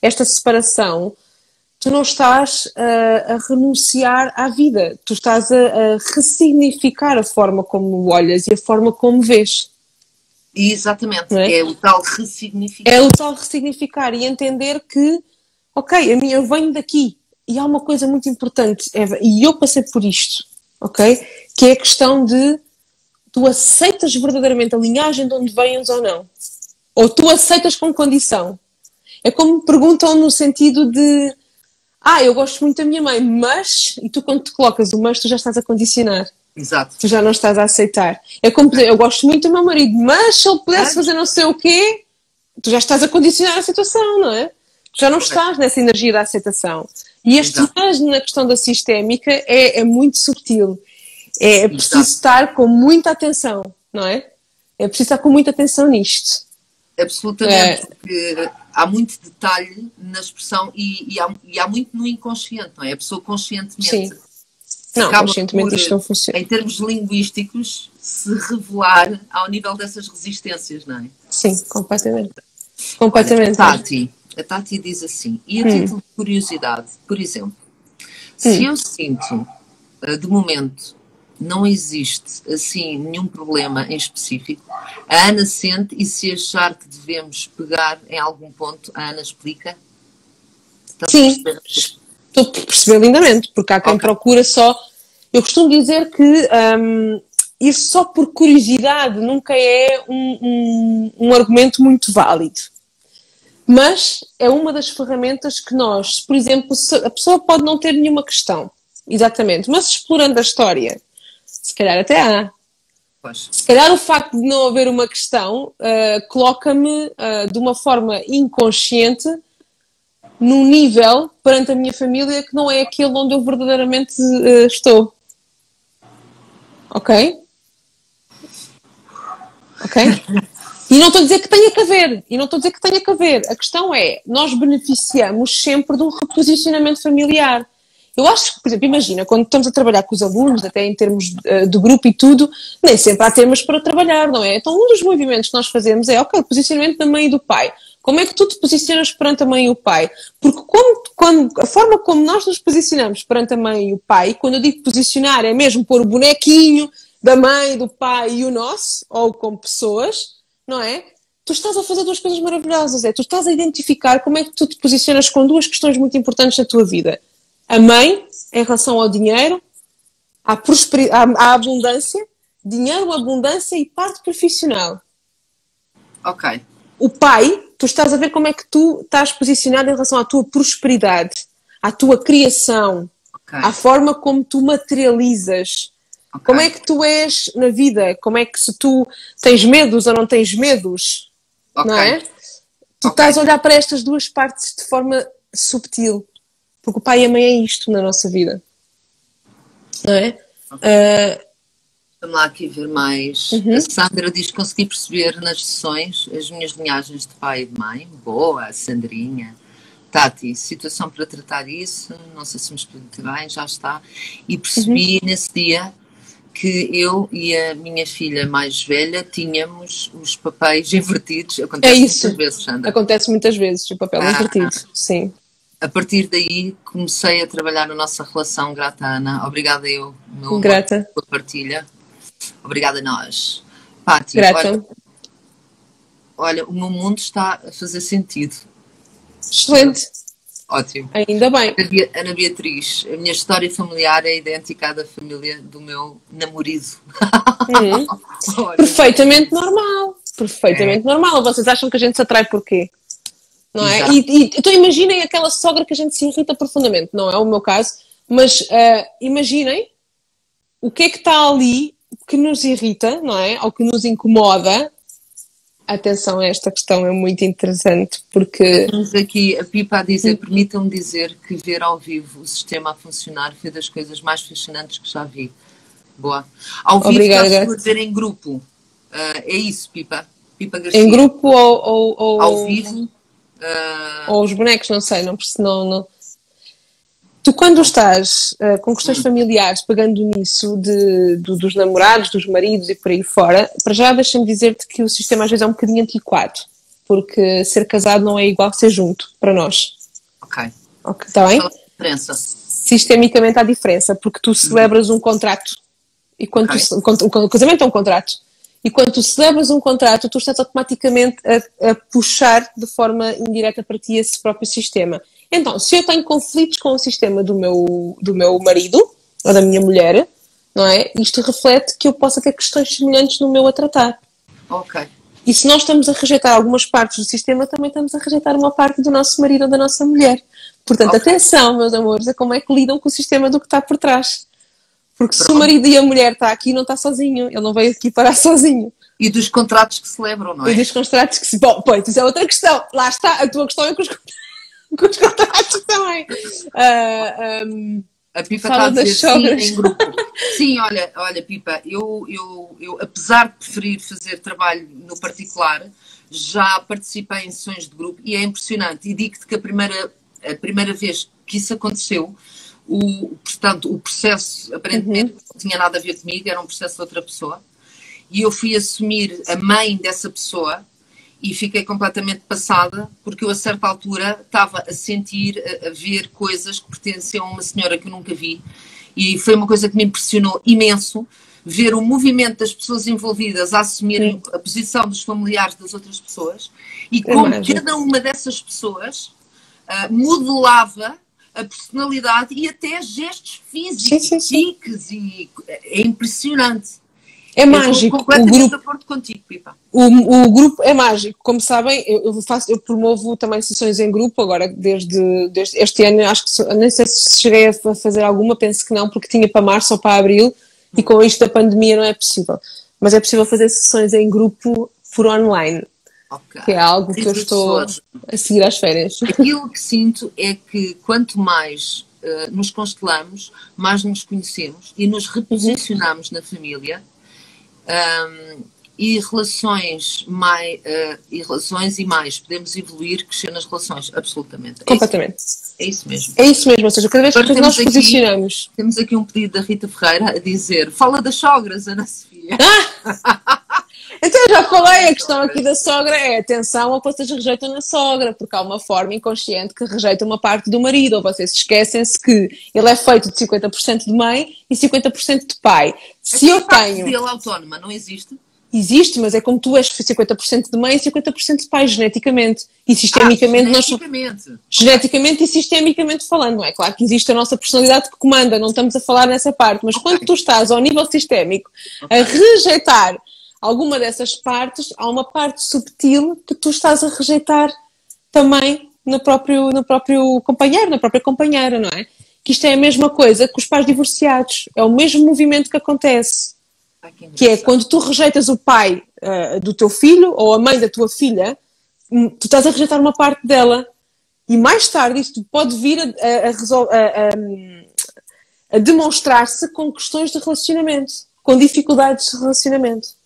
esta separação, tu não estás a renunciar à vida, tu estás a ressignificar a forma como olhas e a forma como vês. Exatamente, é o tal ressignificar. É o tal ressignificar e entender que, ok, eu venho daqui e há uma coisa muito importante, Eva, e eu passei por isto, ok? Que é a questão de tu aceitas verdadeiramente a linhagem de onde vens ou não? Ou tu aceitas com condição? É como me perguntam no sentido de eu gosto muito da minha mãe, mas... E tu quando te colocas o mas, tu já estás a condicionar. Exato. Tu já não estás a aceitar. É como dizer, eu gosto muito do meu marido, mas se ele pudesse fazer não sei o quê, tu já estás a condicionar a situação, não é? Tu já não estás nessa energia da aceitação. E este mas na questão da sistémica é muito subtil. É preciso estar com muita atenção, não é? É preciso estar com muita atenção nisto. Absolutamente, porque há muito detalhe na expressão e há muito no inconsciente, não é? A pessoa conscientemente... Sim. Não, conscientemente isto não funciona. Em termos linguísticos, se revelar ao nível dessas resistências, não é? Sim, completamente. Completamente. Olha, a Tati diz assim, e a título de curiosidade, por exemplo, se eu sinto, de momento, não existe assim nenhum problema em específico. A Ana sente, e se achar que devemos pegar em algum ponto, a Ana explica. Sim, estou a perceber lindamente, porque há quem procura só... Eu costumo dizer que ir só por curiosidade nunca é um argumento muito válido. Mas é uma das ferramentas que nós, por exemplo, a pessoa pode não ter nenhuma questão, exatamente, mas explorando a história, se calhar até há. Pois. Se calhar o facto de não haver uma questão coloca-me de uma forma inconsciente num nível perante a minha família que não é aquele onde eu verdadeiramente estou. Ok? Ok? E não estou a dizer que tenha que haver. A questão é, nós beneficiamos sempre de um reposicionamento familiar. Eu acho que, por exemplo, imagina, quando estamos a trabalhar com os alunos, até em termos de grupo e tudo, nem sempre há temas para trabalhar, não é? Então, um dos movimentos que nós fazemos é, ok, posicionamento da mãe e do pai. Como é que tu te posicionas perante a mãe e o pai? Porque a forma como nós nos posicionamos perante a mãe e o pai, quando eu digo posicionar, é mesmo pôr o bonequinho da mãe, do pai e o nosso, ou como pessoas, não é? Tu estás a fazer duas coisas maravilhosas. Tu estás a identificar como é que tu te posicionas com duas questões muito importantes na tua vida. A mãe, em relação ao dinheiro, à abundância, dinheiro, abundância e parte profissional. Ok. O pai, tu estás a ver como é que tu estás posicionado em relação à tua prosperidade, à tua criação, à forma como tu materializas. Okay. Como é que tu és na vida? Como é que se tu tens medos ou não tens medos? Okay. Não é? Tu estás a olhar para estas duas partes de forma subtil. Porque o pai e a mãe é isto na nossa vida. Não é? Vamos lá aqui ver mais. A Sandra diz que consegui perceber nas sessões as minhas linhagens de pai e de mãe. Boa, Sandrinha. Tati, situação para tratar isso, não sei se me explico bem, já está. E percebi nesse dia que eu e a minha filha mais velha tínhamos os papéis invertidos. Acontece muitas vezes, Sandra. Acontece muitas vezes, o papel invertido, sim. A partir daí comecei a trabalhar na nossa relação, grata Ana. Obrigada eu, meu grata amor, pela partilha. Obrigada a nós. Pati, grata. Olha, o meu mundo está a fazer sentido. Excelente. Ótimo. Ainda bem. Ana Beatriz, a minha história familiar é idêntica à da família do meu namorado. Perfeitamente normal. Perfeitamente normal. Vocês acham que a gente se atrai porquê? Não é? Então imaginem aquela sogra que a gente se irrita profundamente. Não é o meu caso. Mas imaginem o que é que está ali que nos irrita, não é? Ou que nos incomoda. Atenção, esta questão é muito interessante porque... Temos aqui a Pipa a dizer, permitam-me dizer que ver ao vivo o sistema a funcionar foi das coisas mais fascinantes que já vi. Boa. Ao vivo está-se a ver em grupo. É isso, Pipa? Pipa Garcia. Em grupo ou... Ao vivo. Ou os bonecos, não sei, não. Tu quando estás com questões familiares pegando nisso dos namorados, dos maridos e por aí fora, para já deixa-me dizer-te que o sistema às vezes é um bocadinho antiquado, porque ser casado não é igual que ser junto, para nós. Ok. Está bem? Qual a diferença? Sistemicamente há diferença, porque tu celebras um contrato, e quando o casamento é um contrato, e quando tu celebras um contrato, tu estás automaticamente a puxar de forma indireta para ti esse próprio sistema. Então, se eu tenho conflitos com o sistema do meu marido, ou da minha mulher, não é? Isto reflete que eu possa ter questões semelhantes no meu a tratar. Ok. E se nós estamos a rejeitar algumas partes do sistema, também estamos a rejeitar uma parte do nosso marido ou da nossa mulher. Portanto, atenção, meus amores, a como é que lidam com o sistema do que está por trás. Porque se o marido e a mulher está aqui, não está sozinho. Ele não veio aqui parar sozinho. E dos contratos que celebram, não é? E dos contratos que se... Bom, pois, isso é outra questão. Lá está, a tua questão é com os contratos também. A Pipa está a dizer sim em grupo. Sim, olha Pipa, eu apesar de preferir fazer trabalho no particular, já participei em sessões de grupo e é impressionante. E digo-te que a primeira vez que isso aconteceu, portanto, o processo aparentemente não tinha nada a ver comigo, era um processo de outra pessoa. E eu fui assumir a mãe dessa pessoa e fiquei completamente passada, porque eu a certa altura estava a sentir, a ver coisas que pertenciam a uma senhora que eu nunca vi E foi uma coisa que me impressionou imenso, ver o movimento das pessoas envolvidas a assumirem a posição dos familiares das outras pessoas e como cada uma dessas pessoas modelava a personalidade e até gestos físicos, tiques, e é impressionante. É mágico. Estou completamente de acordo contigo, Pipa. O grupo é mágico. Como sabem, eu promovo também sessões em grupo, agora desde este ano, acho que nem sei se cheguei a fazer alguma, penso que não, porque tinha para março ou para abril, e com isto da pandemia não é possível. Mas é possível fazer sessões em grupo por online. Okay. Que é algo que eu estou a seguir às férias. Aquilo que sinto é que quanto mais nos constelamos, mais nos conhecemos e nos reposicionamos na família, e relações e mais podemos evoluir, crescer nas relações, absolutamente. Completamente. É isso mesmo. É isso mesmo, ou seja, cada vez que nós posicionamos. Temos aqui um pedido da Rita Ferreira a dizer: fala das sogras, Ana Sofia. Então eu já falei, a questão aqui da sogra é atenção ao que vocês rejeitam na sogra, porque há uma forma inconsciente que rejeita uma parte do marido, ou vocês esquecem-se que ele é feito de 50% de mãe e 50% de pai. Se eu tenho... dele autónoma, não existe? Existe, mas é como tu és 50% de mãe e 50% de pai, geneticamente. E sistemicamente geneticamente e sistemicamente falando, não é? Claro que existe a nossa personalidade que comanda, não estamos a falar nessa parte, mas quando tu estás ao nível sistémico a rejeitar alguma dessas partes, há uma parte subtil que tu estás a rejeitar também no próprio companheiro, na própria companheira, não é? Que isto é a mesma coisa que os pais divorciados. É o mesmo movimento que acontece. Que é quando tu rejeitas o pai do teu filho ou a mãe da tua filha, tu estás a rejeitar uma parte dela. E mais tarde isto pode vir a demonstrar-se com questões de relacionamento, com dificuldades de relacionamento.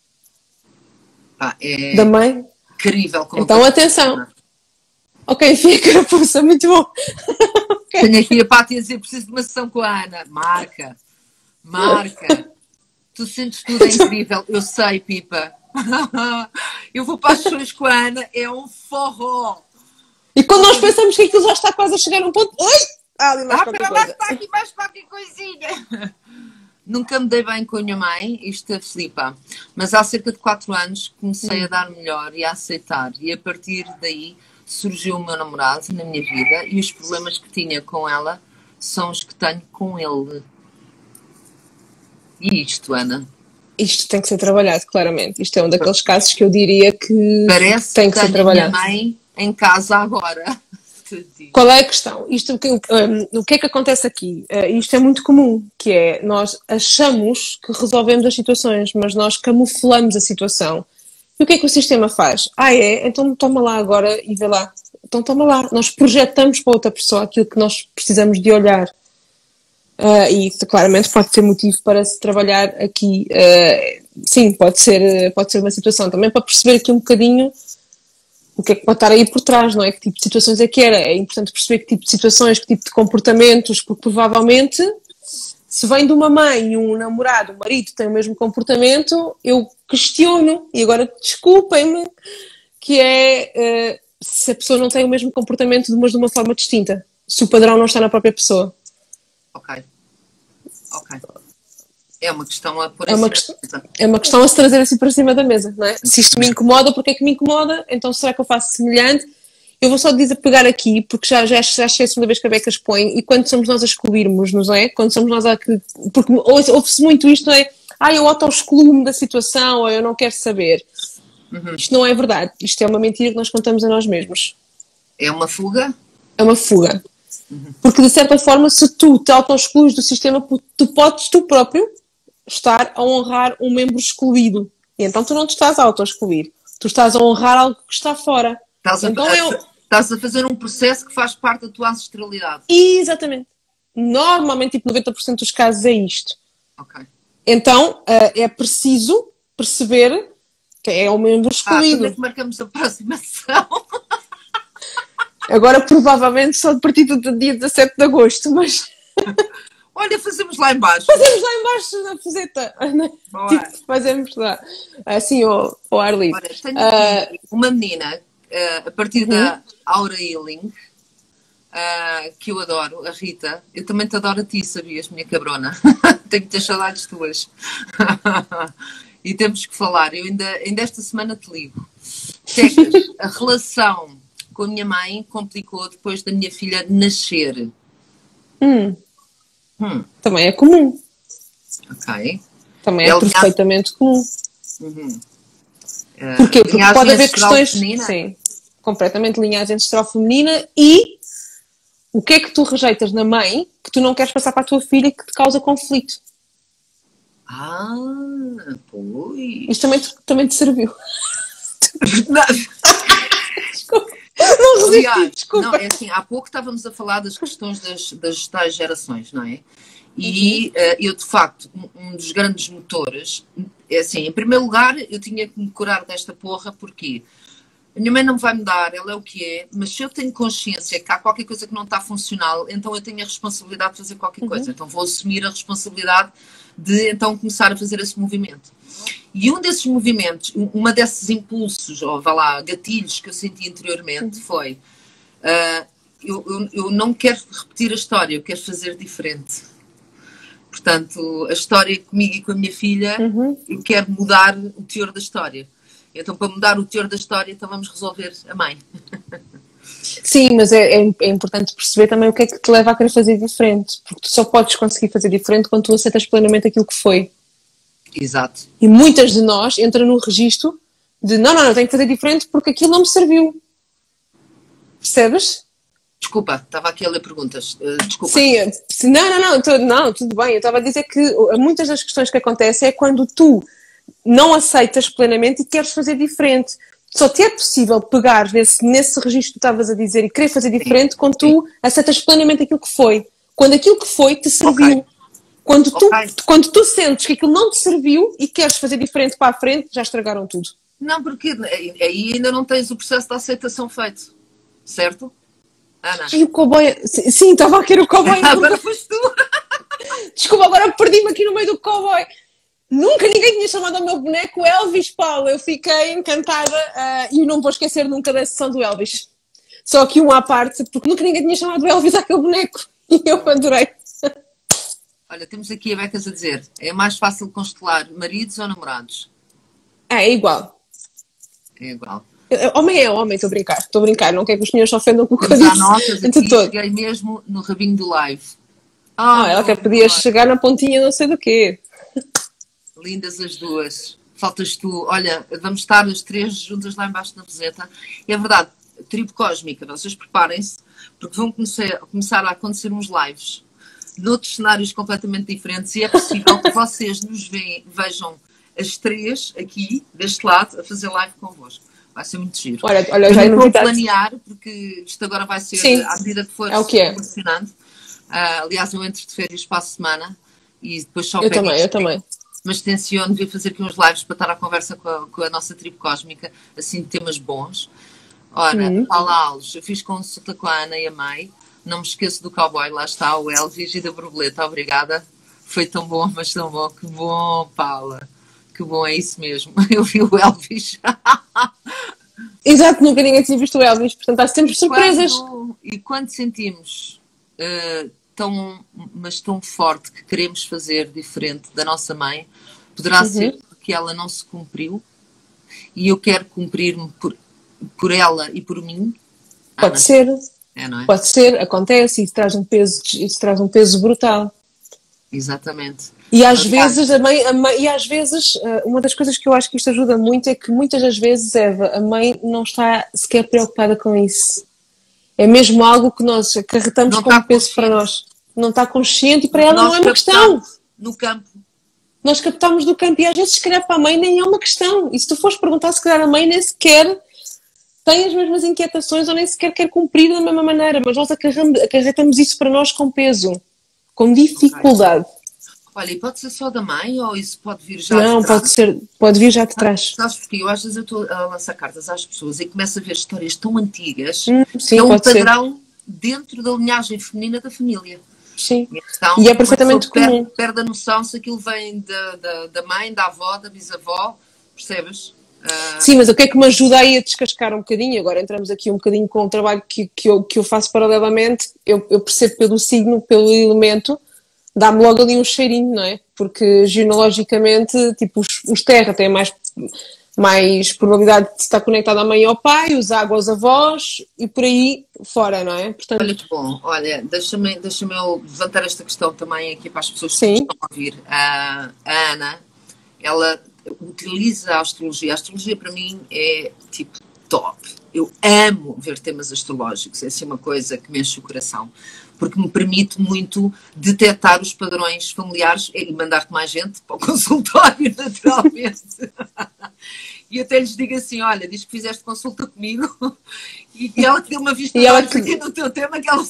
É da mãe. Incrível. Então, atenção. Ok, fica a carapuça, muito bom. Okay. Tenho aqui a Pátia a dizer: preciso de uma sessão com a Ana. Marca. Tu sentes tudo, é incrível. Eu sei, Pipa. Eu vou para as sessões com a Ana, é um forró. E quando nós pensamos que aquilo já está quase a chegar a um ponto... Oi! Ali mais qualquer coisa. Está aqui mais qualquer coisinha. Nunca me dei bem com a minha mãe, isto é flipa, mas há cerca de 4 anos comecei a dar melhor e a aceitar, e a partir daí surgiu o meu namorado na minha vida e os problemas que tinha com ela são os que tenho com ele. E isto, Ana? Isto tem que ser trabalhado, claramente. Isto é um daqueles casos que eu diria que parece tem que ser trabalhado. Parece que tenho a minha mãe em casa agora. Qual é a questão? O que é que acontece aqui? Isto é muito comum, que é nós achamos que resolvemos as situações, mas nós camuflamos a situação. E o que é que o sistema faz? Então toma lá agora e vê lá. Então toma lá. Nós projetamos para outra pessoa aquilo que nós precisamos de olhar. E claramente pode ser motivo para se trabalhar aqui. Sim, pode ser uma situação também para perceber aqui um bocadinho o que é que pode estar aí por trás, não é? Que tipo de situações é que era? É importante perceber que tipo de situações, que tipo de comportamentos, porque provavelmente se vem de uma mãe e um namorado, um marido tem o mesmo comportamento, eu questiono, e agora desculpem-me, que é se a pessoa não tem o mesmo comportamento, mas de uma forma distinta. Se o padrão não está na própria pessoa. Ok. É uma questão a pôr é uma questão a se trazer assim para cima da mesa, não é? Se isto me incomoda, porque é que me incomoda? Então será que eu faço semelhante? Eu vou só pegar aqui, porque já é a segunda vez que a Beca expõe, e quando somos nós a excluirmos, não é? Quando somos nós porque ouve-se muito isto, não é? Eu auto-excluo-me da situação, ou eu não quero saber. Isto não é verdade. Isto é uma mentira que nós contamos a nós mesmos. É uma fuga? É uma fuga. Porque, de certa forma, se tu te auto-excluis do sistema, tu podes, tu próprio, estar a honrar um membro excluído. E então tu não te estás a auto-excluir. Tu estás a honrar algo que está fora. Estás a fazer um processo que faz parte da tua ancestralidade. Exatamente. Normalmente, tipo 90% dos casos é isto. Ok. Então, é preciso perceber que é um membro excluído. Quando é que marcamos a próxima sessão? Agora, provavelmente, só a partir do dia 17 de agosto, mas... Olha, fazemos lá em baixo. Fazemos lá em baixo na fuseta. Tipo, fazemos lá. Assim, ao ar livre. Olha, tenho aqui uma menina, a partir da Aura Healing, que eu adoro, a Rita. Eu também te adoro a ti, sabias, minha cabrona? Tenho muitas saudades tuas. E temos que falar. Eu ainda esta semana te ligo. Tecas, a relação com a minha mãe complicou depois da minha filha nascer. Também é comum. Ok. Também é perfeitamente comum. Porquê? Porque pode haver questões... Feminina? Sim, completamente linhagem ancestral feminina. E o que é que tu rejeitas na mãe que tu não queres passar para a tua filha e que te causa conflito? Pois. Isto também te serviu. Desculpa. Não resisti, aliás, desculpa. Não, é assim, há pouco estávamos a falar das questões das tais gerações, não é? E eu, de facto, um dos grandes motores, é assim, em primeiro lugar, eu tinha que me curar desta porra, porque a minha mãe não vai me dar, ela é o que é, mas se eu tenho consciência que há qualquer coisa que não está funcional, então eu tenho a responsabilidade de fazer qualquer coisa. Então vou assumir a responsabilidade de, então, começar a fazer esse movimento. E um desses movimentos, uma desses impulsos, ou vá lá, gatilhos que eu senti interiormente foi, eu não quero repetir a história, eu quero fazer diferente. Portanto, a história comigo e com a minha filha, eu quero mudar o teor da história. Então, para mudar o teor da história, então vamos resolver a mãe. Sim, mas é importante perceber também o que é que te leva a querer fazer diferente. Porque tu só podes conseguir fazer diferente quando tu aceitas plenamente aquilo que foi. Exato. E muitas de nós entram no registro de não, tenho que fazer diferente porque aquilo não me serviu. Percebes? Desculpa, estava aqui a ler perguntas. Desculpa. Sim, não, tudo bem. Eu estava a dizer que muitas das questões que acontecem é quando tu não aceitas plenamente e queres fazer diferente. Só te é possível pegar nesse registro que tu estavas a dizer e querer fazer diferente quando tu aceitas plenamente aquilo que foi. Quando aquilo que foi te serviu. Okay. Quando tu sentes que aquilo não te serviu e queres fazer diferente para a frente, já estragaram tudo. Não, porque aí ainda não tens o processo de aceitação feito. Certo? Ana? E o cowboy... Sim, estava a querer o cowboy. Agora foste tu. Desculpa, agora perdi-me aqui no meio do cowboy. Nunca ninguém tinha chamado ao meu boneco Elvis, Paulo. Eu fiquei encantada e não vou esquecer nunca da sessão do Elvis. Só aqui um à parte, porque nunca ninguém tinha chamado Elvis àquele boneco. E eu adorei. Olha, temos aqui a Becas a dizer, é mais fácil constelar maridos ou namorados? É igual. É igual. Homem é homem, estou a brincar. Não quero que os senhores se ofendam com o que eu disse. Notas aqui, cheguei mesmo no rabinho do live. Ela até podia chegar na pontinha não sei do quê. Lindas as duas. Faltas tu. Olha, vamos estar as três juntas lá embaixo na roseta. E é verdade, tribo cósmica, vocês preparem-se, porque vão começar a acontecer uns lives noutros cenários completamente diferentes e é possível que vocês nos vejam as três aqui, deste lado, a fazer live convosco. Vai ser muito giro. Olha já não vou planear, porque isto agora vai ser, sim, à medida que for funcionando. Aliás, eu entro de férias para a semana e depois só pego. Eu também. Mas tenciono vir fazer aqui uns lives para estar à conversa com a nossa tribo cósmica, assim, de temas bons. Ora, Paula Alves, eu fiz consulta com a Ana e a Mai. Não me esqueço do cowboy, lá está, o Elvis e da borboleta, obrigada. Foi tão bom, mas tão bom. Que bom, Paula. Que bom, é isso mesmo. Eu vi o Elvis. Exato, nunca ninguém tinha visto o Elvis, portanto há sempre surpresas. Quando sentimos tão forte que queremos fazer diferente da nossa mãe, poderá ser porque ela não se cumpriu e eu quero cumprir-me por ela e por mim. Pode ser. Não é? Pode ser, acontece, isso traz um peso brutal. Exatamente. E às vezes, uma das coisas que eu acho que isto ajuda muito é que muitas das vezes, Eva, a mãe não está sequer preocupada com isso. É mesmo algo que nós acarretamos como peso para nós. Não está consciente e para ela não é uma questão. No campo. Nós captamos do campo e às vezes se calhar para a mãe nem é uma questão. E se tu fores perguntar, se calhar a mãe nem sequer tem as mesmas inquietações ou nem sequer quer cumprir da mesma maneira, mas nós acarretamos isso para nós com peso, com dificuldade. Okay. Olha, e pode ser só da mãe ou isso pode vir já de trás? Não, pode vir já de trás. Sabes porque eu às vezes eu estou a lançar cartas às pessoas e começo a ver histórias tão antigas sim, que é um padrão dentro da linhagem feminina da família. Sim, então, e é perfeitamente comum. Perde a noção se aquilo vem da mãe, da avó, da bisavó, percebes? Sim, mas o que é que me ajuda aí a descascar um bocadinho? Agora entramos aqui um bocadinho com o trabalho que eu faço paralelamente. Eu percebo pelo signo, pelo elemento, dá-me logo ali um cheirinho, não é? Porque genealogicamente, tipo, os terra têm mais probabilidade de estar conectado à mãe e ao pai, os água aos avós e por aí fora, não é? Portanto... Olha que bom, olha, deixa-me eu levantar esta questão também aqui para as pessoas que estão a ouvir. A Ana, ela utiliza a astrologia. A astrologia para mim é tipo top. Eu amo ver temas astrológicos, é assim uma coisa que me enche o coração, porque me permite muito detectar os padrões familiares e mandar-te mais gente para o consultório, naturalmente. E até lhes digo assim, olha, diz que fizeste consulta comigo e ela te deu uma vista de olhos aqui no teu tema que ela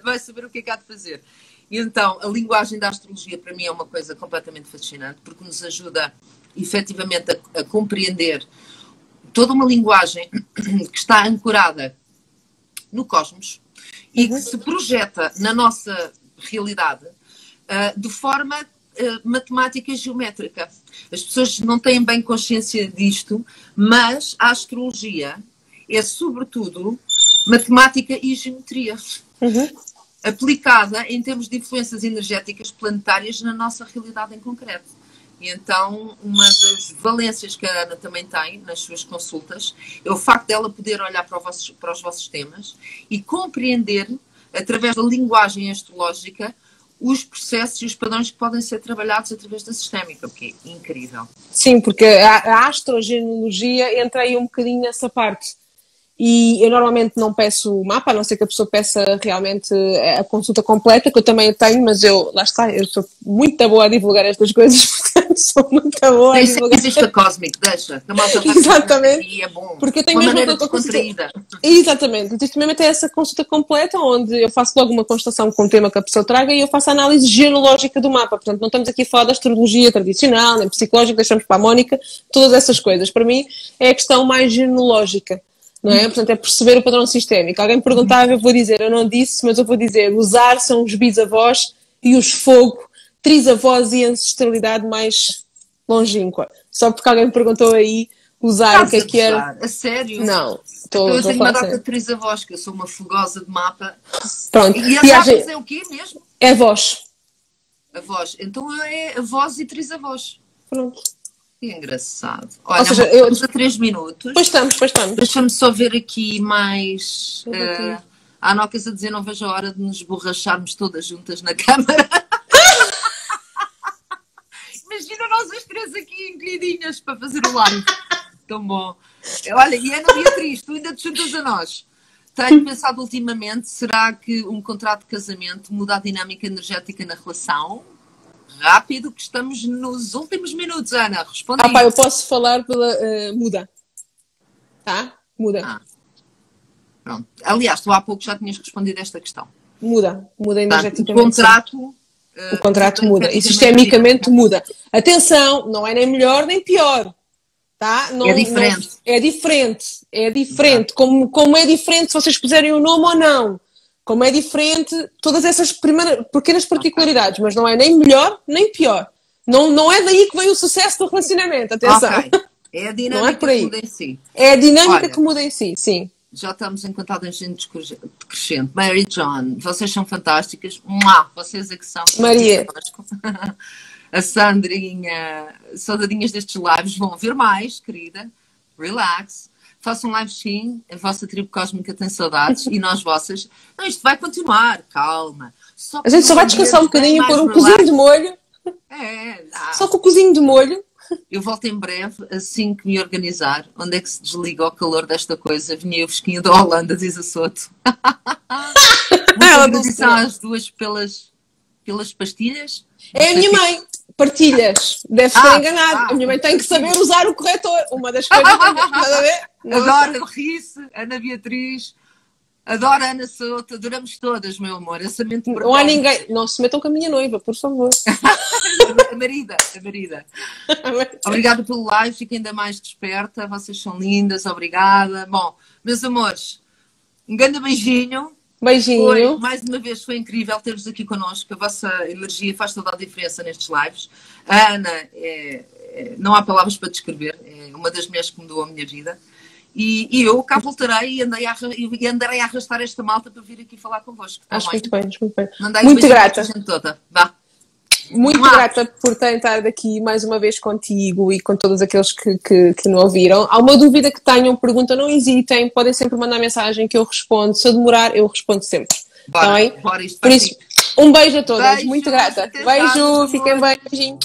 vai saber o que é que há de fazer. E então, a linguagem da astrologia para mim é uma coisa completamente fascinante, porque nos ajuda efetivamente a compreender toda uma linguagem que está ancorada no cosmos e que se projeta na nossa realidade de forma matemática e geométrica. As pessoas não têm bem consciência disto, mas a astrologia é sobretudo matemática e geometria. Aplicada em termos de influências energéticas planetárias na nossa realidade em concreto. E então, uma das valências que a Ana também tem nas suas consultas é o facto dela poder olhar para os vossos temas e compreender, através da linguagem astrológica, os processos e os padrões que podem ser trabalhados através da sistémica, o que é incrível. Sim, porque a astrogenealogia entra aí um bocadinho nessa parte. E eu normalmente não peço o mapa, a não ser que a pessoa peça realmente a consulta completa, que eu também tenho, mas lá está, eu sou muito boa a divulgar estas coisas, portanto sou muito boa a divulgar. Existe a Cosmic, deixa. Exatamente. E é bom. Porque eu tenho mesmo uma contraída. Exatamente. Existe mesmo até essa consulta completa, onde eu faço logo uma constatação com o tema que a pessoa traga e eu faço a análise genealógica do mapa. Portanto, não estamos aqui a falar da astrologia tradicional, nem psicológica, deixamos para a Mónica, todas essas coisas. Para mim, é a questão mais genealógica. Não é? Portanto, é perceber o padrão sistémico. Alguém me perguntava, eu vou dizer, eu não disse, mas eu vou dizer, os ar são os bisavós e os fogo, trisavós e ancestralidade mais longínqua. Só porque alguém me perguntou aí, usar o que é que era. A sério? Não. Eu tenho uma data de trisavós, que eu sou uma fogosa de mapa. Pronto. E as avós é o quê mesmo? É avós. Avós. Então é avós e trisavós. Pronto. Que engraçado. Olha, seja, estamos a 3 minutos. Pois estamos. Deixa-me só ver aqui mais... Há Nocas a dizer, não vejo a hora de nos borracharmos todas juntas na câmara. Imagina nós as três aqui encolhidinhas para fazer o live. Tão bom. Olha, e Ana Beatriz, tu ainda te juntas a nós. Tenho pensado ultimamente, será que um contrato de casamento muda a dinâmica energética na relação? Rápido, que estamos nos últimos minutos, Ana. Responde. Eu posso falar pela... muda. Tá? Muda. Pronto. Aliás, tu há pouco já tinhas respondido esta questão. Muda energeticamente. O contrato muda. E sistemicamente muda. Atenção, não é nem melhor nem pior. Tá? Não, é diferente. É diferente. Como é diferente se vocês puserem o nome ou não. Como é diferente, todas essas pequenas particularidades, mas não é nem melhor nem pior. Não é daí que vem o sucesso do relacionamento, atenção. É a dinâmica que muda em si. É a dinâmica que muda em si, sim. Já estamos em contagem crescente. Mary John, vocês são fantásticas. Vocês é que são. Maria. A Sandrinha, saudadinhas destes lives, vão ver mais, querida. Relax. Façam live sim, a vossa tribo cósmica tem saudades e nós vossas. Não, isto vai continuar, calma. A gente só vai descansar um bocadinho e pôr um cozinho de molho. Só com o cozinho de molho. Eu volto em breve, assim que me organizar. Onde é que se desliga o calor desta coisa? Vinha o fresquinho da Holanda, diz a Soto. Muita agradecção às duas pelas pastilhas. É a minha mãe. Partilhas. Deve ter enganado. A minha mãe tem que saber usar o corretor. Uma das coisas que nada a ver. Adoro a Rice, Ana Beatriz, adoro a Ana Souto, adoramos todas, meu amor. Essa mente não há ninguém. Não se metam com a minha noiva, por favor. a marida. Obrigada pelo live, fiquem ainda mais desperta. Vocês são lindas, obrigada. Bom, meus amores, um grande beijinho. Mais uma vez foi incrível ter-vos aqui connosco. A vossa energia faz toda a diferença nestes lives. A Ana, não há palavras para descrever. É uma das mulheres que mudou a minha vida. E eu cá voltarei e andarei a arrastar esta malta para vir aqui falar convosco. Acho muito bem, muito bem. Mandei muito grata. A gente toda. Vá. Muito grata por estar aqui mais uma vez contigo e com todos aqueles que não ouviram. Há uma dúvida que tenham, pergunta, não hesitem, podem sempre mandar mensagem que eu respondo. Se eu demorar, eu respondo sempre. Bora, tá bem? bora, isto por isso, um beijo a todas, beijo, muito grata. Beijo, fiquem bem, beijinho.